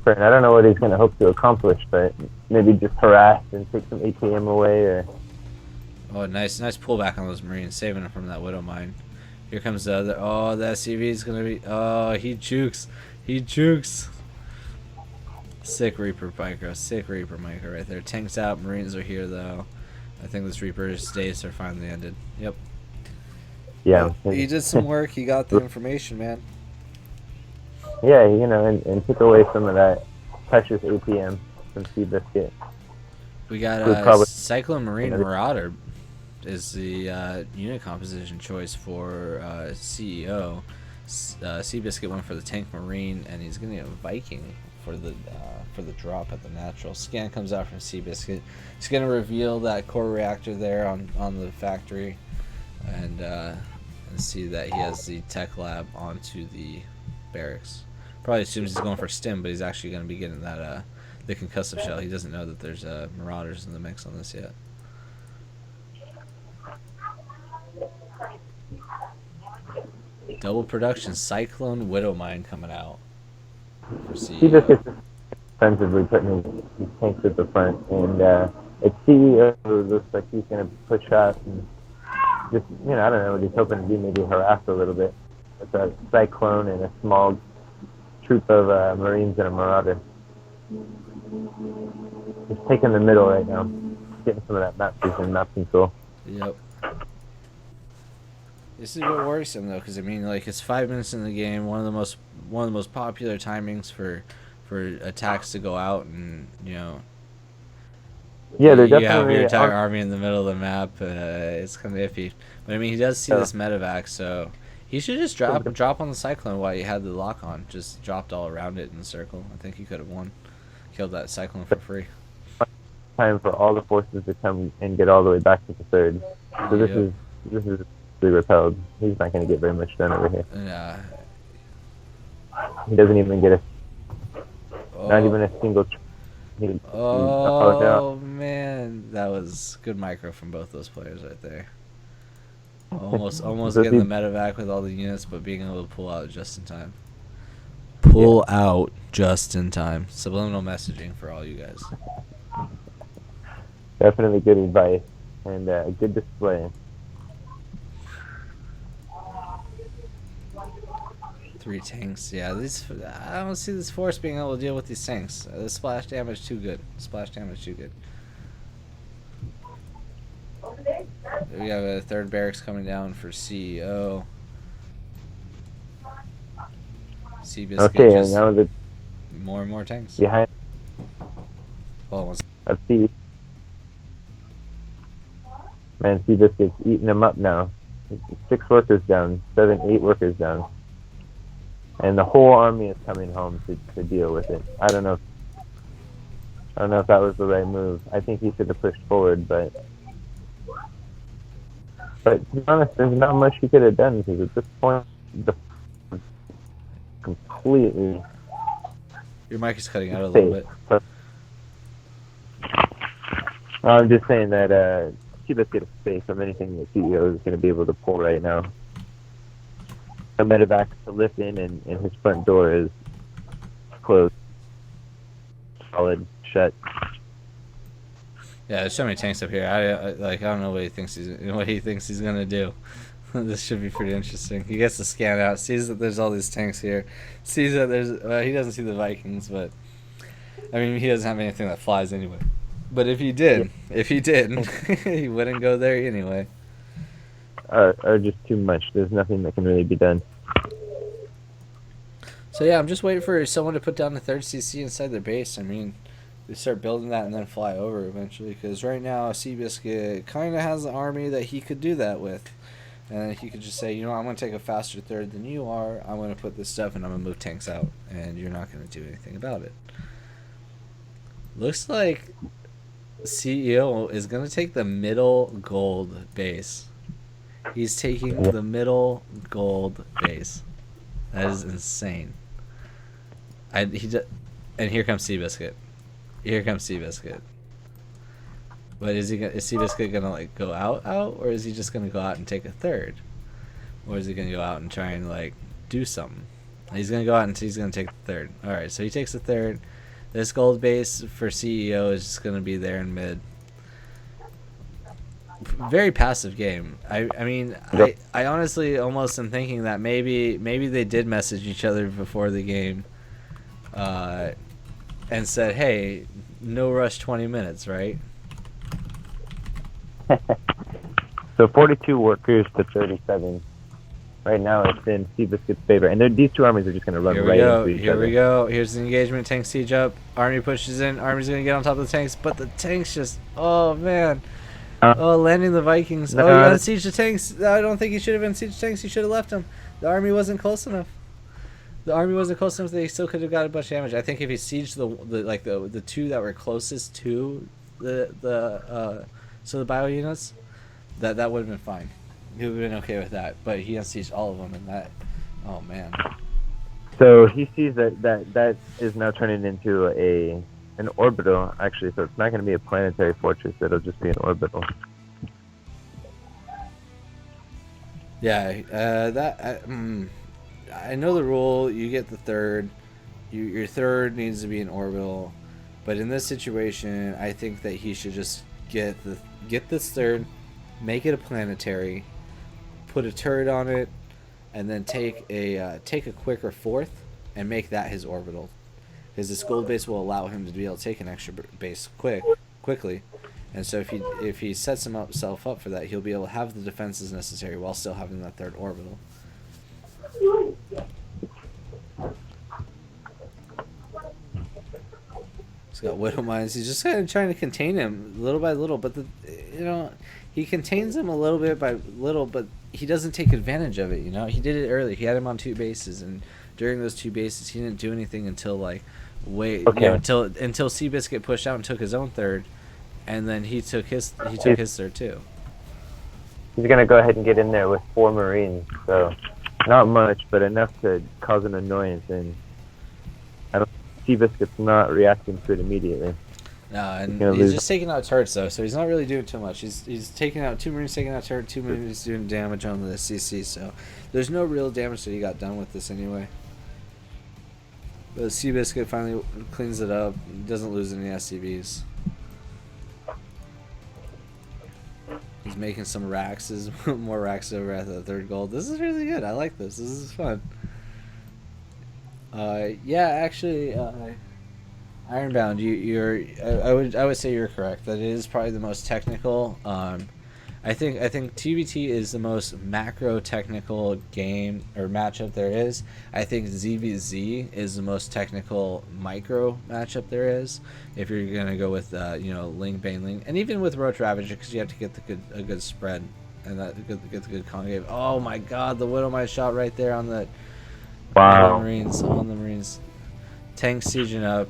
I don't know what he's going to hope to accomplish, but maybe just harass and take some ATM away, or. Oh, nice pullback on those Marines, saving them from that Widow mine. Here comes the other. Oh, the SCV is gonna be. Oh, he jukes. Sick Reaper micro right there. Tanks out. Marines are here though. I think this Reaper's days are finally ended. Yep. Yeah. He did some work. He got the information, man. Yeah, and took away some of that precious APM from Seabiscuit. We got Cyclone Marine Marauder is the unit composition choice for CEO. Seabiscuit went for the tank Marine, and he's going to get a Viking for the drop at the natural. Scan comes out from Seabiscuit. He's going to reveal that core reactor there on the factory, and see that he has the tech lab onto the barracks. Probably assumes he's going for stim, but he's actually going to be getting that the concussive shell. He doesn't know that there's marauders in the mix on this yet. Double production Cyclone Widow mine coming out for CEO. He just gets defensively putting his tanks at the front, and it's CEO who looks like he's going to push up and just, I don't know what he's hoping to do, maybe harass a little bit. It's a Cyclone and a small troop of Marines and a Marauder. He's taking the middle right now, getting some of that map vision, map control. Yep. This is a bit worrisome though, because it's 5 minutes in the game. One of the most popular timings for attacks to go out, and Yeah, they're definitely. You have your entire army in the middle of the map. It's kind of iffy, but he does see this medevac, so he should just drop on the Cyclone while he had the lock on. Just dropped all around it in the circle. I think he could have won, killed that Cyclone for free. Time for all the forces to come and get all the way back to the third. So this is repelled. He's not going to get very much done over here. Yeah. He doesn't even get not even a single. Man, that was good micro from both those players right there. Almost getting the medevac with all the units, but being able to pull out just in time. Out just in time. Subliminal messaging for all you guys. Definitely good advice and a good display. 3 tanks. Yeah, I don't see this force being able to deal with these tanks. The splash damage too good. We have a third barracks coming down for CEO. Seabiscuit Okay, and now the more and more tanks. behind. Hold on one of Sea. Man, Seabiscuit's eating them up now. 6 workers down, 8 workers down. And the whole army is coming home to deal with it. I don't know if that was the right move. I think he should have pushed forward, but to be honest, there's not much he could have done because at this point, the completely. Your mic is cutting out a little bit. But I'm just saying that Seabiscuit is safe from anything the CEO is going to be able to pull right now. The medevac to lift in, and his front door is closed, solid, shut. Yeah, there's so many tanks up here. I don't know what he thinks he's gonna do. This should be pretty interesting. He gets to scan out, sees that there's all these tanks here, sees that there's. He doesn't see the Vikings, but I mean he doesn't have anything that flies anyway. But if he did, he wouldn't go there anyway. Are just too much. There's nothing that can really be done. So yeah, I'm just waiting for someone to put down the 3rd CC inside their base. I mean, they start building that and then fly over eventually. Because right now, Seabiscuit kind of has an army that he could do that with. And he could just say, you know, I'm going to take a faster 3rd than you are. I'm going to put this stuff and I'm going to move tanks out. And you're not going to do anything about it. Looks like CEO is going to take the middle gold base. He's taking the middle gold base. That is insane. And here comes Seabiscuit. But is Seabiscuit gonna like go out, or is he just gonna go out and take a 3rd, or is he gonna go out and try and like do something? He's gonna go out and he's gonna take the 3rd. All right, so he takes the 3rd. This gold base for CEO is just gonna be there in mid. Very passive game. I mean, Yep. I honestly almost am thinking that maybe they did message each other before the game, and said, "Hey, no rush, 20 minutes, right?" So 42 workers to 37. Right now, it's in Seabiscuit's favor, and these two armies are just going to run Here right we go. into each Here other. we go. Here's the engagement. Tank siege up. Army pushes in. Army's gonna get on top of the tanks, but the tanks just. Oh man. Landing the Vikings. No, You unsieged the tanks. I don't think he should have unsieged tanks. He should have left them. The army wasn't close enough. They still could have got a bunch of damage. I think if he sieged the 2 that were closest to the bio units, that would have been fine. He would have been okay with that. But he unsieged all of them, and that. Oh man. So he sees that is now turning into an orbital, actually. So it's not going to be a planetary fortress. It'll just be an orbital. Yeah, I know the rule. You get the 3rd. Your 3rd needs to be an orbital, but in this situation, I think that he should just get this 3rd, make it a planetary, put a turret on it, and then take a quicker 4th and make that his orbital, because this gold base will allow him to be able to take an extra base quickly. And so if he sets himself up for that, he'll be able to have the defenses necessary while still having that 3rd orbital. He's got Widow Mines. He's just kind of trying to contain him little by little, but he contains him a little bit by little, but he doesn't take advantage of it. You know, he did it early. He had him on 2 bases, and during those 2 bases, he didn't do anything until until Seabiscuit pushed out and took his own 3rd. And then he took his 3rd too. He's going to go ahead and get in there with 4 Marines. So not much, but enough to cause an annoyance. And I don't Seabiscuit's not reacting to it immediately. No, and he's just taking out turrets though, so he's not really doing too much. He's taking out 2 Marines, taking out turret, 2 Marines doing damage on the CC. So there's no real damage that he got done with this anyway. But Seabiscuit finally cleans it up. Doesn't lose any SCVs. He's making some racks, more racks over at the 3rd gold. This is really good. I like this. This is fun. Yeah, actually, Ironbound, I would say you're correct. That it is probably the most technical. I think TBT is the most macro technical game or matchup there is. I think ZVZ is the most technical micro matchup there is. If you're gonna go with Ling Bane Ling, and even with Roach Ravager, because you have to get a good spread and get the good concave. Oh my God, the Widowmite shot right there on the Marines. Tank sieging up.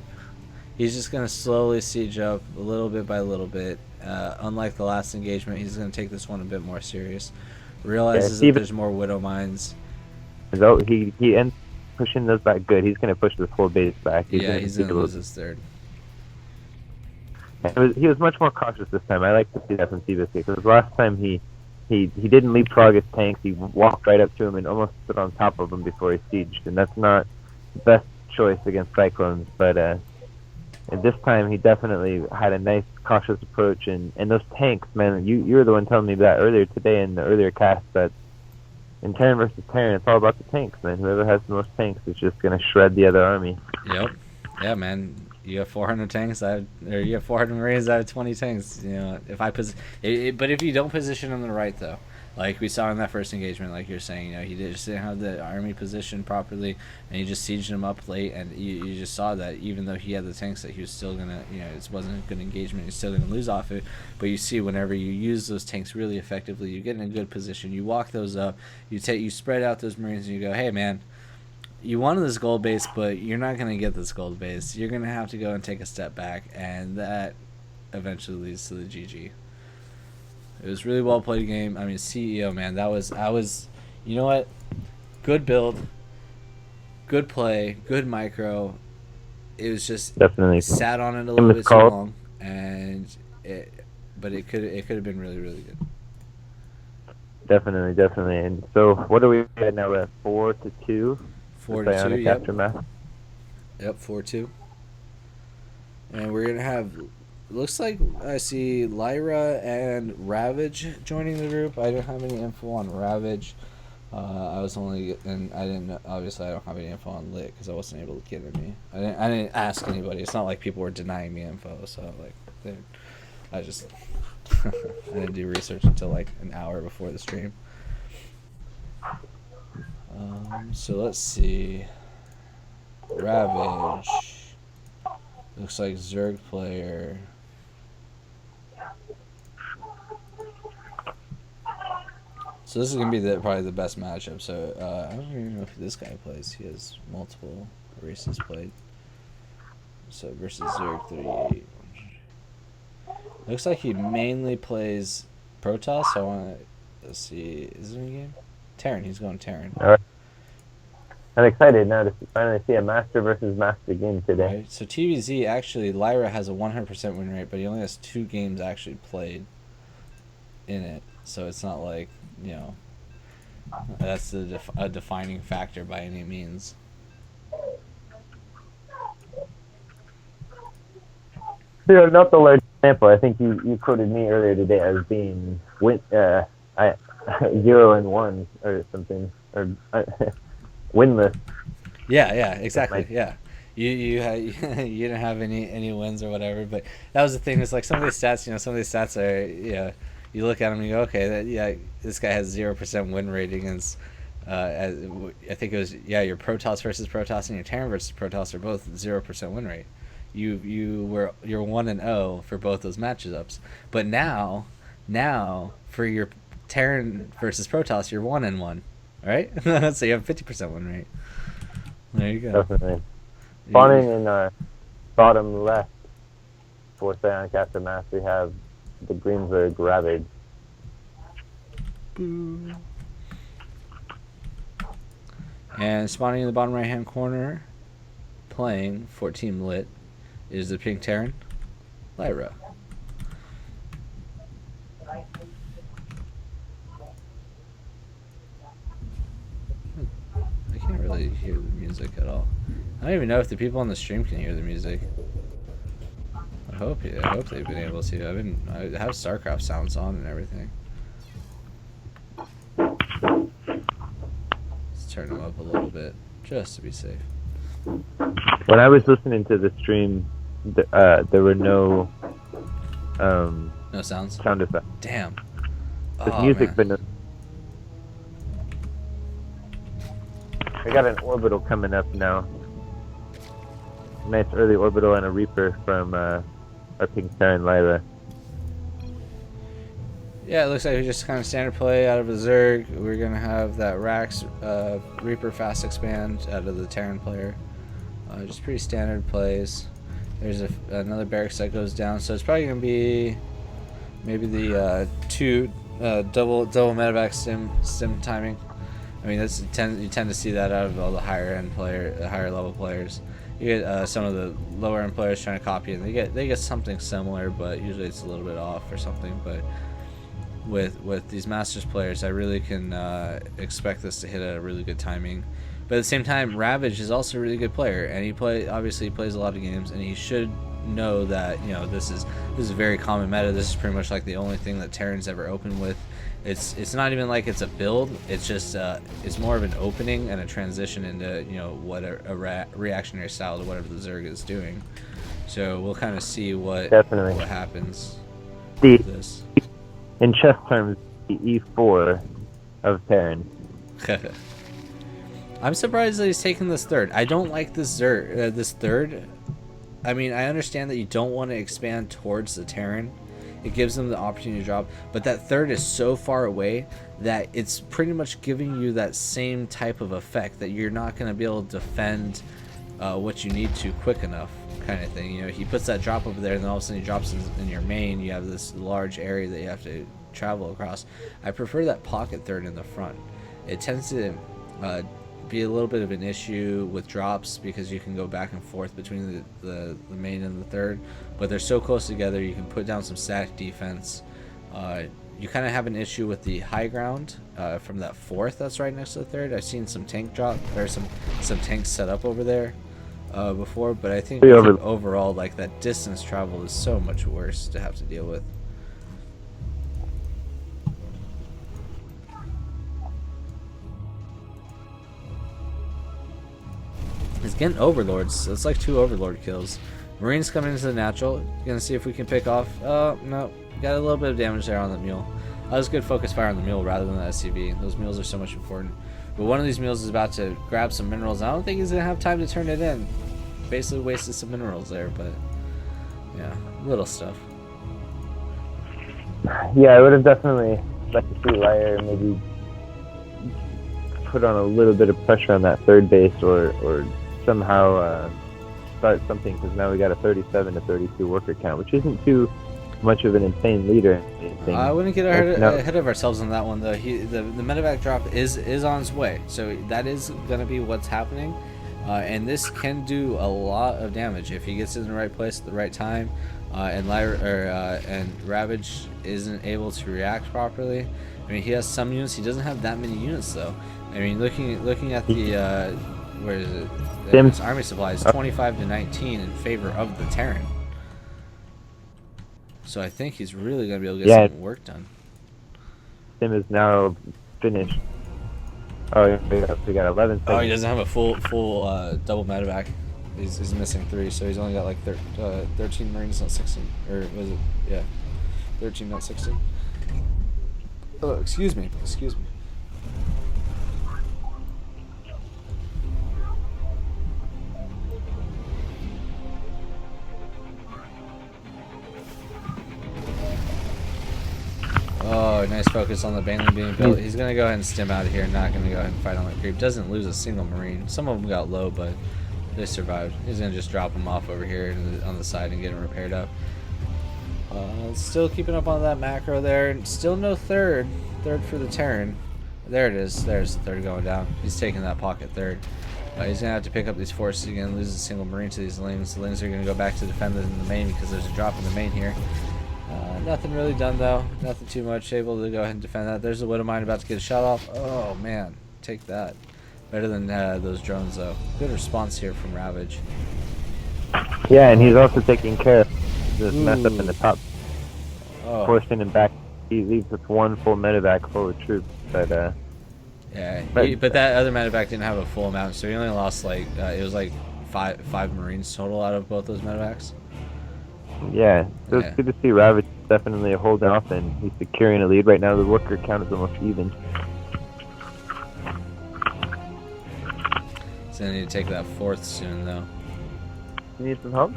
He's just going to slowly siege up a little bit by little bit. Unlike the last engagement, he's going to take this one a bit more serious. Realizes that there's more Widow Mines. So he ends pushing those back good. He's going to push this whole base back. He's going to lose his third. He was much more cautious this time. I like to see that from Seabiscuit, because last time he didn't leapfrog his tanks. He walked right up to him and almost stood on top of him before he sieged, and that's not the best choice against Cyclones, but and this time he definitely had a nice cautious approach, and those tanks, man, you were the one telling me that earlier today in the earlier cast, that in Terran versus Terran, it's all about the tanks, man. Whoever has the most tanks is just going to shred the other army. Yep. Yeah, man. You have 400 tanks, you have 400 Marines, I have 20 tanks. But if you don't position them right, though, like we saw in that first engagement, like you're saying, he just didn't have the army positioned properly, and he just sieged him up late, and you just saw that even though he had the tanks, that he was still gonna, it wasn't a good engagement, he's still gonna lose off it. But you see, whenever you use those tanks really effectively, you get in a good position, you walk those up, you spread out those Marines, and you go, hey man, you wanted this gold base, but you're not going to get this gold base. You're going to have to go and take a step back, and that eventually leads to the GG. It was really well played game. I mean, CEO, man, you know what? Good build, good play, good micro. It was just definitely sat on it a little bit too long, but it could have been really, really good. Definitely. And so, what are we at now? We're at 4-2. 4-2, yep. Aftermath. Yep, 4-2. And we're gonna have. Looks like I see Lyra and Ravage joining the group. I don't have any info on Ravage. I didn't know, obviously I don't have any info on Lit because I wasn't able to get any. I didn't ask anybody. It's not like people were denying me info. So I just I didn't do research until like an hour before the stream. So let's see. Ravage. Looks like Zerg player. So this is gonna be probably the best matchup. So I don't even know if this guy plays. He has multiple races played. So versus Zerg 38. Looks like he mainly plays Protoss. So let's see. Is there any game? Terran. He's going Terran. All right. I'm excited now to finally see a Master versus Master game today. Right. So TVZ, actually, Lyra has a 100% win rate, but he only has 2 games actually played in it. So it's not like, that's a defining factor by any means. Not the large sample. I think you quoted me earlier today as being 0-1 or something, or winless. Yeah, exactly. Yeah, you didn't have any wins or whatever, but that was the thing. It's like some of these stats. Some of these stats are you look at them and you go, okay, this guy has 0% win rating, and I think it was your Protoss versus Protoss and your Terran versus Protoss are both 0% win rate. You're 1-0 for both those matchups, but now for your Terran versus Protoss, you're 1-1. Right? So you have 50% win rate. There you go. Definitely. Spawning in our bottom left for Psionic Aftermath, we have the Greenberg Ravage. Boo. And spawning in the bottom right hand corner, playing 14 Lit, is the Pink Terran, Lyra. I can't really hear the music at all. I don't even know if the people on the stream can hear the music. I hope they've been able to. I have StarCraft sounds on and everything. Let's turn them up a little bit just to be safe. When I was listening to the stream, there were no no sounds. Sound effects. Damn. There's Oh, music, man. but no. I got an orbital coming up now. Nice early orbital and a Reaper from our Pink Terran Lyra. Yeah, it looks like we just kind of standard play out of a Zerg. We're going to have that Rax Reaper fast expand out of the Terran player. Just pretty standard plays. There's another barracks that goes down, so it's probably going to be maybe the two double medevac stim timing. I mean, you tend to see that out of all the higher level players. You get some of the lower end players trying to copy, and they get something similar, but usually it's a little bit off or something. But with these Masters players, I really can expect this to hit a really good timing. But at the same time, Ravage is also a really good player, and he obviously plays a lot of games, and he should know that this is a very common meta. This is pretty much like the only thing that Terran's ever opened with. It's not even like it's a build. It's just it's more of an opening and a transition into what a reactionary style to whatever the Zerg is doing. So we'll kind of see what happens with this. In chess terms, the E4 of Terran. I'm surprised that he's taking this third. I don't like this third. I mean, I understand that you don't want to expand towards the Terran. It gives them the opportunity to drop, but that third is so far away that it's pretty much giving you that same type of effect that you're not going to be able to defend what you need to quick enough, kind of thing. He puts that drop over there, and then all of a sudden he drops in your main. You have this large area that you have to travel across. I prefer that pocket third in the front. It tends to be a little bit of an issue with drops because you can go back and forth between the main and the third, but they're so close together you can put down some static defense. You kind of have an issue with the high ground from that fourth that's right next to the third. I've seen some tank drop. There's some tanks set up over there before, but I think overall, like, that distance travel is so much worse to have to deal with. He's getting overlords. It's like 2 overlord kills. Marines coming into the natural. Gonna see if we can pick off. Oh no, got a little bit of damage there on the mule. That was good focus fire on the mule rather than the SCV. Those mules are so much important. But one of these mules is about to grab some minerals. I don't think he's gonna have time to turn it in. Basically wasted some minerals there, but yeah, little stuff. Yeah, I would have definitely liked to see Lyre maybe put on a little bit of pressure on that third base, or somehow start something, because now we got a 37 to 32 worker count, which isn't too much of an insane leader. I wouldn't get ahead of ourselves on that one, though. The medevac drop is on its way, so that is going to be what's happening, and this can do a lot of damage if he gets in the right place at the right time, and Ravage isn't able to react properly. I mean, he has some units. He doesn't have that many units, though. I mean, looking at the where is it? His army supply is 25 to 19 in favor of the Terran. So I think he's really gonna be able to get some work done. Sim is now finished. Oh, we got 11 seconds. Oh, he doesn't have a full double medevac. He's missing 3, so he's only got like 13 Marines, not 16. Or was it? Yeah, 13, not 16. Oh, excuse me. Oh, nice focus on the Baneling being built. He's going to go ahead and stim out of here, not going to go ahead and fight on that creep. Doesn't lose a single Marine. Some of them got low, but they survived. He's going to just drop them off over here on the side and get them repaired up. Still keeping up on that macro there. Still no third for the Terran. There it is. There's the third going down. He's taking that pocket third. He's going to have to pick up these forces again, lose a single Marine to these Lings. The Lings are going to go back to defend in the main because there's a drop in the main here. Nothing really done, though. Nothing too much. Able to go ahead and defend that. There's the Widow Mine about to get a shot off. Oh, man. Take that. Better than those drones, though. Good response here from Ravage. Yeah, and he's also taking care of this mess up in the top. Forcing him back. He leaves with 1 full medevac full of troops. But yeah, but that other medevac didn't have a full amount, so he only lost like it was like five Marines total out of both those medevacs. Yeah, so Yeah. it's good to see Ravage definitely holding off, and he's securing a lead right now. The worker count is almost even. So I need to take that fourth soon, though. You need some help?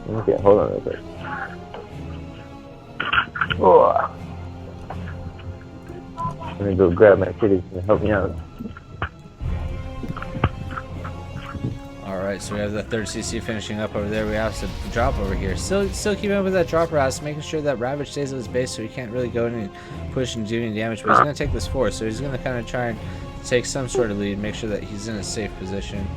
Okay, hold on real quick. Oh. I'm gonna go grab my kitties and help me out. Alright, so we have the third CC finishing up over there. We have to drop over here. Still keeping up with that drop route, making sure that Ravage stays at his base so he can't really go in and push and do any damage. But he's going to take this fourth, so he's going to kind of try and take some sort of lead, make sure that he's in a safe position.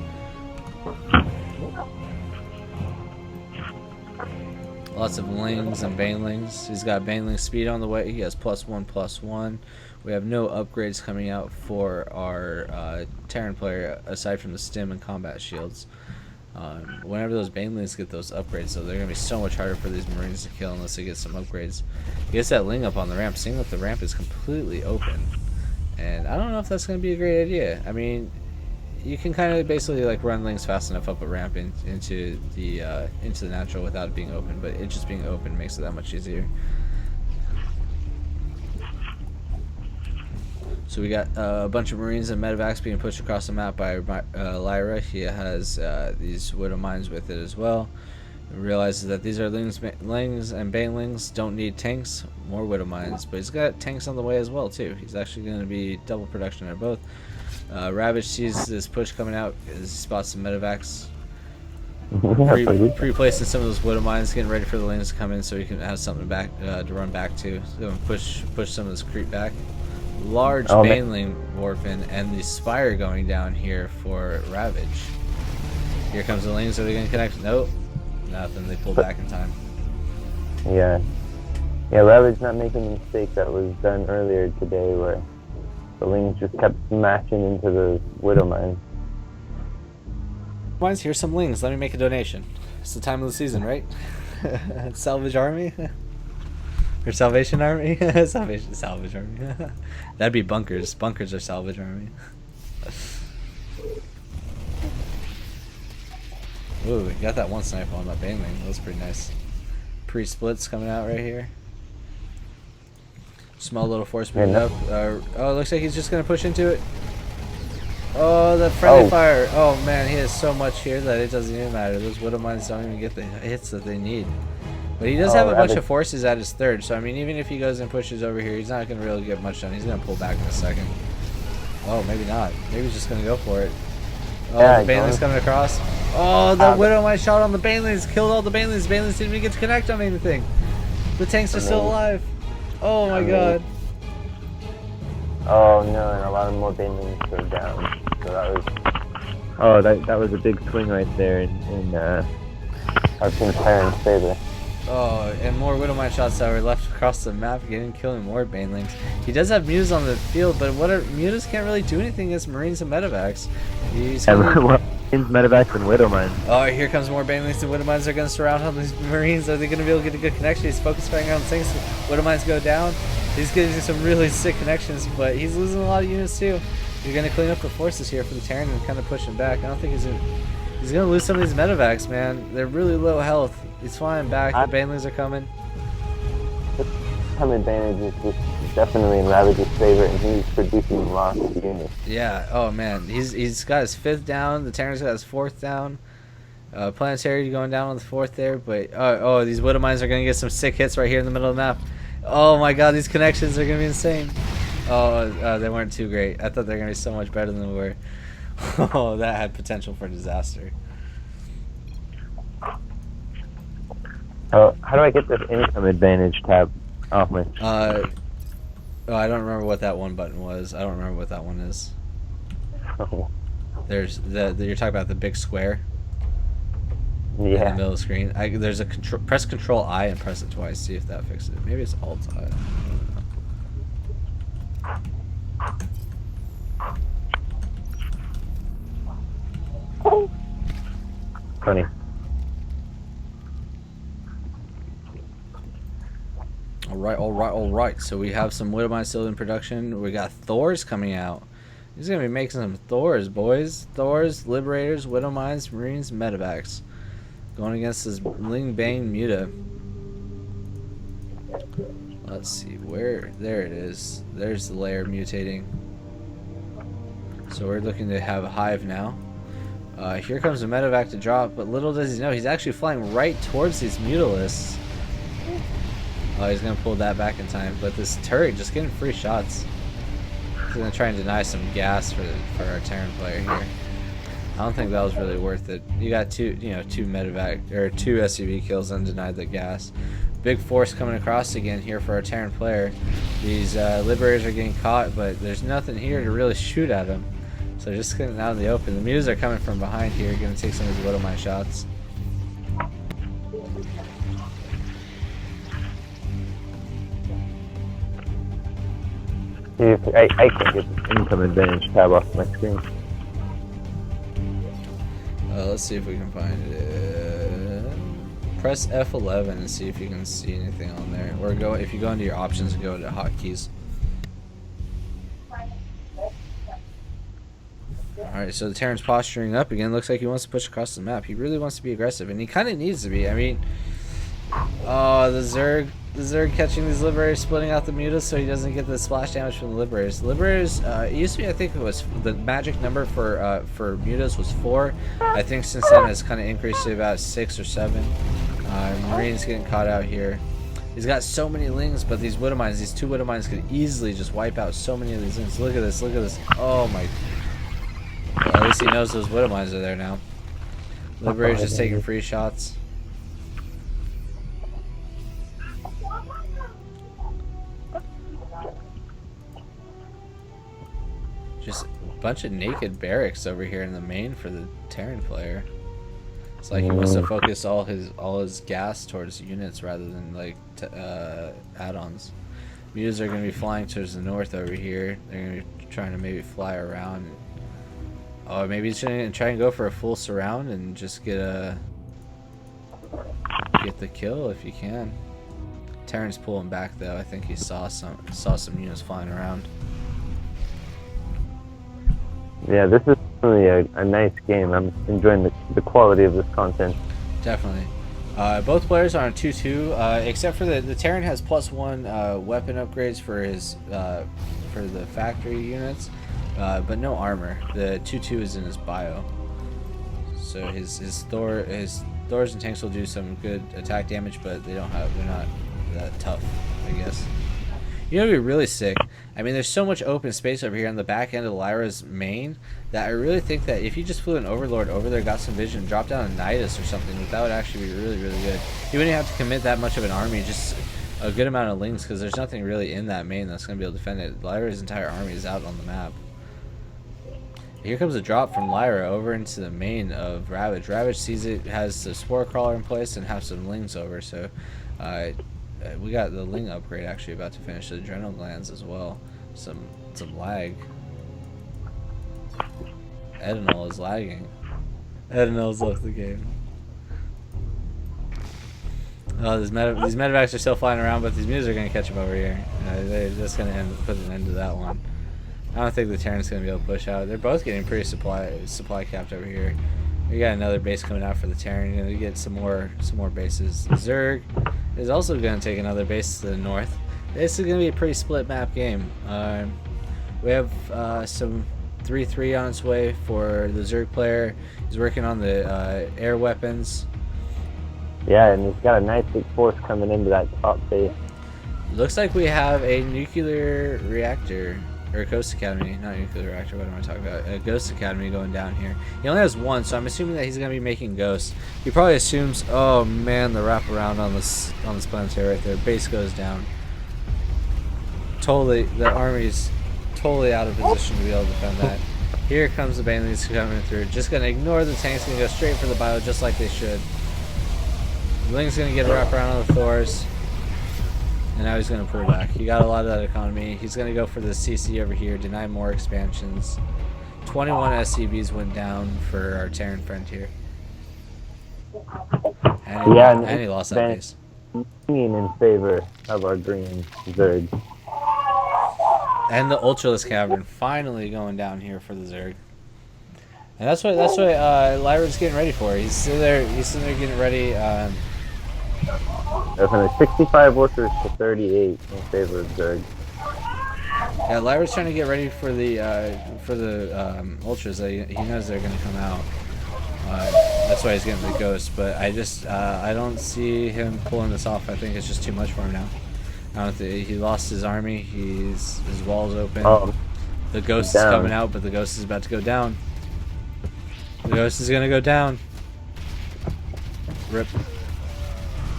Lots of Lings and Banelings. He's got Baneling speed on the way. He has +1/+1. We have no upgrades coming out for our Terran player aside from the stim and combat shields. Whenever those Banelings get those upgrades, so they're going to be so much harder for these Marines to kill unless they get some upgrades. He gets that Ling up on the ramp, seeing that the ramp is completely open. And I don't know if that's going to be a great idea. I mean, you can kind of basically like run Lings fast enough up a ramp into the natural without it being open, but it just being open makes it that much easier. So we got a bunch of Marines and medevacs being pushed across the map by Lyra. He has these Widow Mines with it as well. He realizes that these are Lings and Banelings, don't need tanks, more Widow Mines, but he's got tanks on the way as well too. He's actually going to be double production at both. Ravage sees this push coming out, he spots some medevacs, pre-placing some of those Widow Mines, getting ready for the Lings to come in so he can have something to run back to. So push some of this creep back. Large Baneling Orphan and the Spire going down here for Ravage. Here comes the Lings. Are they going to connect? Nope. Nothing. They pull back in time. Yeah. Yeah, Ravage not making the mistake that was done earlier today where the Lings just kept smashing into the Widow Mines. Mines, here's some Lings. Let me make a donation. It's the time of the season, right? Salvage Army? Or Salvation Army? Salvage Army. That'd be Bunkers. Bunkers are Salvage Army. Ooh, we got that one sniper on that Baneling. That was pretty nice. Pre-splits coming out right here. Small little force moving up. Oh, it looks like he's just going to push into it. Oh, the friendly fire. Oh, man, he has so much here that it doesn't even matter. Those Widow Mines don't even get the hits that they need. But he does have a bunch of forces at his third, so I mean, even if he goes and pushes over here, he's not going to really get much done. He's going to pull back in a second. Oh, maybe not. Maybe he's just going to go for it. Oh, yeah, the Baneling's coming across. Oh, the Widow Mine shot on the Banelings. Killed all the Banelings. Banelings didn't even get to connect on anything. The tanks are still alive. Oh, my God. Oh, no, and a lot of more Banelings go down. So that was... Oh, that was a big swing right there in our team's Terran's favor. Oh, and more Widow Mine shots that were left across the map, killing more Banelings. He does have Muse on the field, but Muse can't really do anything against Marines and medevacs. Medevacs and Widow Mines. Oh, here comes more Banelings and Widow Mines are going to surround on these Marines. Are they going to be able to get a good connection? He's focus firing on things. Widow Mines go down. He's getting some really sick connections, but he's losing a lot of units too. You're going to clean up the forces here for the Terran and kind of push him back. I don't think he's going to lose some of these medevacs, man. They're really low health. He's flying back. The Banelings are coming. The time advantage is definitely in Ravage's favor, and he's producing lots of units. Yeah. Oh man, he's got his 5th down. The Terran's got his 4th down. Planetary going down on the 4th there, but oh, these Widow Mines are gonna get some sick hits right here in the middle of the map. Oh my God, these connections are gonna be insane. Oh, they weren't too great. I thought they were gonna be so much better than they were. Oh, that had potential for disaster. How do I get this income advantage tab off my... Oh, I don't remember what that one button was. I don't remember what that one is. Oh. There's you're talking about the big square. Yeah. In the middle of the screen. There's a press Control I and press it twice. See if that fixes it. Maybe it's Alt I. I don't know. Funny. All right. So we have some Widow Mines still in production. We got Thors coming out. He's gonna be making some Thors, boys. Thors, Liberators, Widowmines, Marines, Medevacs. Going against this Ling Bang Muta. Let's see where. There it is. There's the layer mutating. So we're looking to have a hive now. Here comes a medevac to drop, but little does he know he's actually flying right towards these mutalisks. Oh, he's gonna pull that back in time, but this turret just getting free shots. He's gonna try and deny some gas for our Terran player here. I don't think that was really worth it. You got two medevac or 2 SUV kills and denied the gas. Big force coming across again here for our Terran player. These Liberators are getting caught, but there's nothing here to really shoot at them. So they're just getting out in the open. The Mutas are coming from behind here, going to take some of these Widowmine shots. I can't get the income advantage tab off my screen. Let's see if we can find it. Press F11 and see if you can see anything on there. Or if you go into your options and go to hotkeys. Alright, so the Terran's posturing up again. Looks like he wants to push across the map. He really wants to be aggressive, and he kind of needs to be. I mean, oh, the Zerg catching these Liberators, splitting out the Mutas so he doesn't get the splash damage from the Liberators. The Liberators, it used to be, I think it was, the magic number for Mutas was 4. I think since then it's kind of increased to about 6 or 7. Marines getting caught out here. He's got so many Lings, but these Widowmines, these 2 Widowmines could easily just wipe out so many of these Lings. Look at this, look at this. Oh my. Well, at least he knows those Widowmines are there now. Liberators just taking free shots. Just a bunch of naked barracks over here in the main for the Terran player. It's like he wants to focus all his gas towards units rather than like add-ons. Mutas are going to be flying towards the north over here. They're going to be trying to maybe fly around. Oh, maybe he's going to try and go for a full surround and just get the kill if you can. Terran's pulling back though. I think he saw some units flying around. Yeah, this is really a nice game. I'm enjoying the quality of this content. Definitely. Both players are on 2-2, except for the Terran has +1 weapon upgrades for his for the factory units, but no armor. The 2-2 is in his bio, so his Thors and tanks will do some good attack damage, but they're not that tough, I guess. You know, it'd be really sick. I mean, there's so much open space over here on the back end of Lyra's main that I really think that if you just flew an Overlord over there, got some vision, dropped down a Nidus or something, that would actually be really, really good. You wouldn't have to commit that much of an army, just a good amount of Lings, because there's nothing really in that main that's going to be able to defend it. Lyra's entire army is out on the map. Here comes a drop from Lyra over into the main of Ravage. Ravage sees it, has the Spore Crawler in place, and have some Lings over, so we got the Ling upgrade actually about to finish, the Adrenal Glands as well. Some lag. Edenol is lagging. Edenol's left the game. Oh, these medevacs are still flying around, but these Mutas are going to catch them over here. They're just going to put an end to that one. I don't think the Terran's going to be able to push out. They're both getting pretty supply capped over here. We got another base coming out for the Terran. You're going to get some more bases. Zerg is also going to take another base to the north. This is going to be a pretty split map game. We have some 3-3 on its way for the Zerg player. He's working on the air weapons. Yeah, and he's got a nice big force coming into that top base. Looks like we have a nuclear reactor, or a Ghost Academy, not a nuclear reactor, what am I talking about? A Ghost Academy going down here. He only has 1, so I'm assuming that he's going to be making ghosts. He probably assumes, oh man, the wraparound on this planetary right there. Base goes down. Totally, the army's totally out of position to be able to defend that. Here comes the Banelings coming through. Just going to ignore the tanks, going to go straight for the bio just like they should. Ling's going to get a wraparound on the Thors. And now he's going to pull back. He got a lot of that economy. He's going to go for the CC over here, deny more expansions. 21 SCVs went down for our Terran friend here. And he lost that base. In favor of our green Zerg. And the Ultraless Cavern finally going down here for the Zerg. And that's what Lyra's getting ready for. He's sitting there getting ready. Definitely 65 workers to 38 in favor of Zerg. Yeah, Lyra's trying to get ready for the Ultras. He knows they're going to come out. That's why he's getting the Ghost. But I don't see him pulling this off. I think it's just too much for him now. I don't think he lost his army. His wall's open. Oh, The Ghost is coming out, but the Ghost is about to go down. The Ghost is gonna go down. Rip.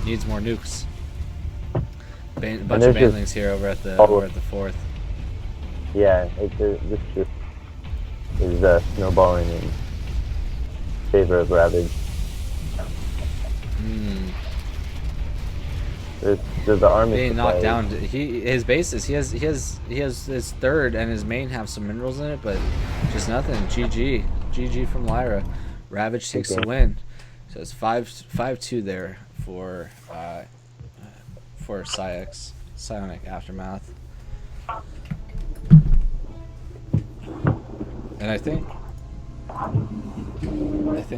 Needs more nukes. Bunch of banelings here over at the fourth. Yeah, this just is snowballing in favor of Ravage. There's the army being knocked down. His bases. He has his third and his main have some minerals in it, but just nothing. GG from Lyra. Ravage takes the win. So it's 5-2 there for Psionic Aftermath. And I think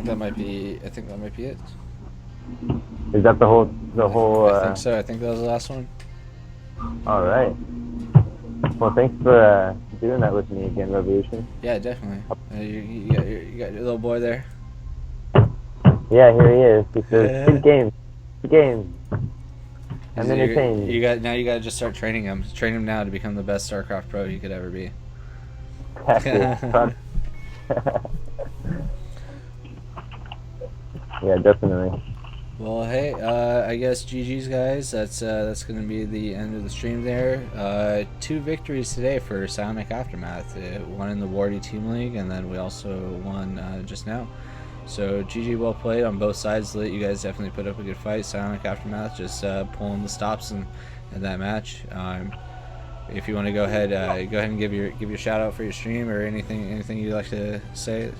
that might be it. Is that the whole? I think so. I think that was the last one. All right. Well, thanks for doing that with me again, Revolution. Yeah, definitely. You got your little boy there. Yeah, here he is. He says, "Good game, good game." I'm entertained. You got to just start training him. Train him now to become the best StarCraft pro you could ever be. Yeah, definitely. Well, hey, I guess GG's guys. That's gonna be the end of the stream there. 2 victories today for Psionic Aftermath. One in the Wardy Team League, and then we also won just now. So GG, well played on both sides. You guys definitely put up a good fight. Psionic Aftermath just pulling the stops in that match. If you want to go ahead and give your shout out for your stream or anything you'd like to say.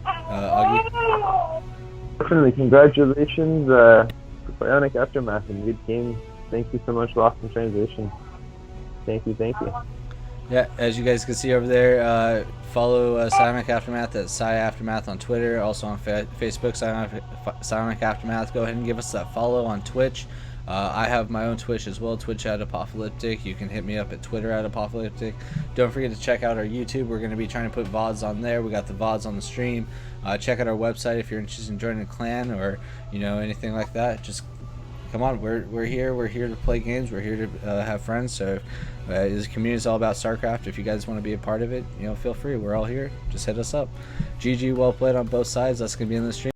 Augie? Definitely, congratulations, Psionic Aftermath, and good game. Thank you so much, Lost in Transition. Thank you. Yeah, as you guys can see over there, follow Psionic Aftermath at Psi Aftermath on Twitter, also on Facebook, Psionic Aftermath. Go ahead and give us that follow on Twitch. I have my own Twitch as well, Twitch at Apocalyptic. You can hit me up at Twitter at Apocalyptic. Don't forget to check out our YouTube. We're going to be trying to put VODs on there. We got the VODs on the stream. Check out our website if you're interested in joining a clan or anything like that. Just come on. We're here. We're here to play games. We're here to have friends. So this community is all about StarCraft. If you guys want to be a part of it, feel free. We're all here. Just hit us up. GG, well played on both sides. That's going to be in the stream.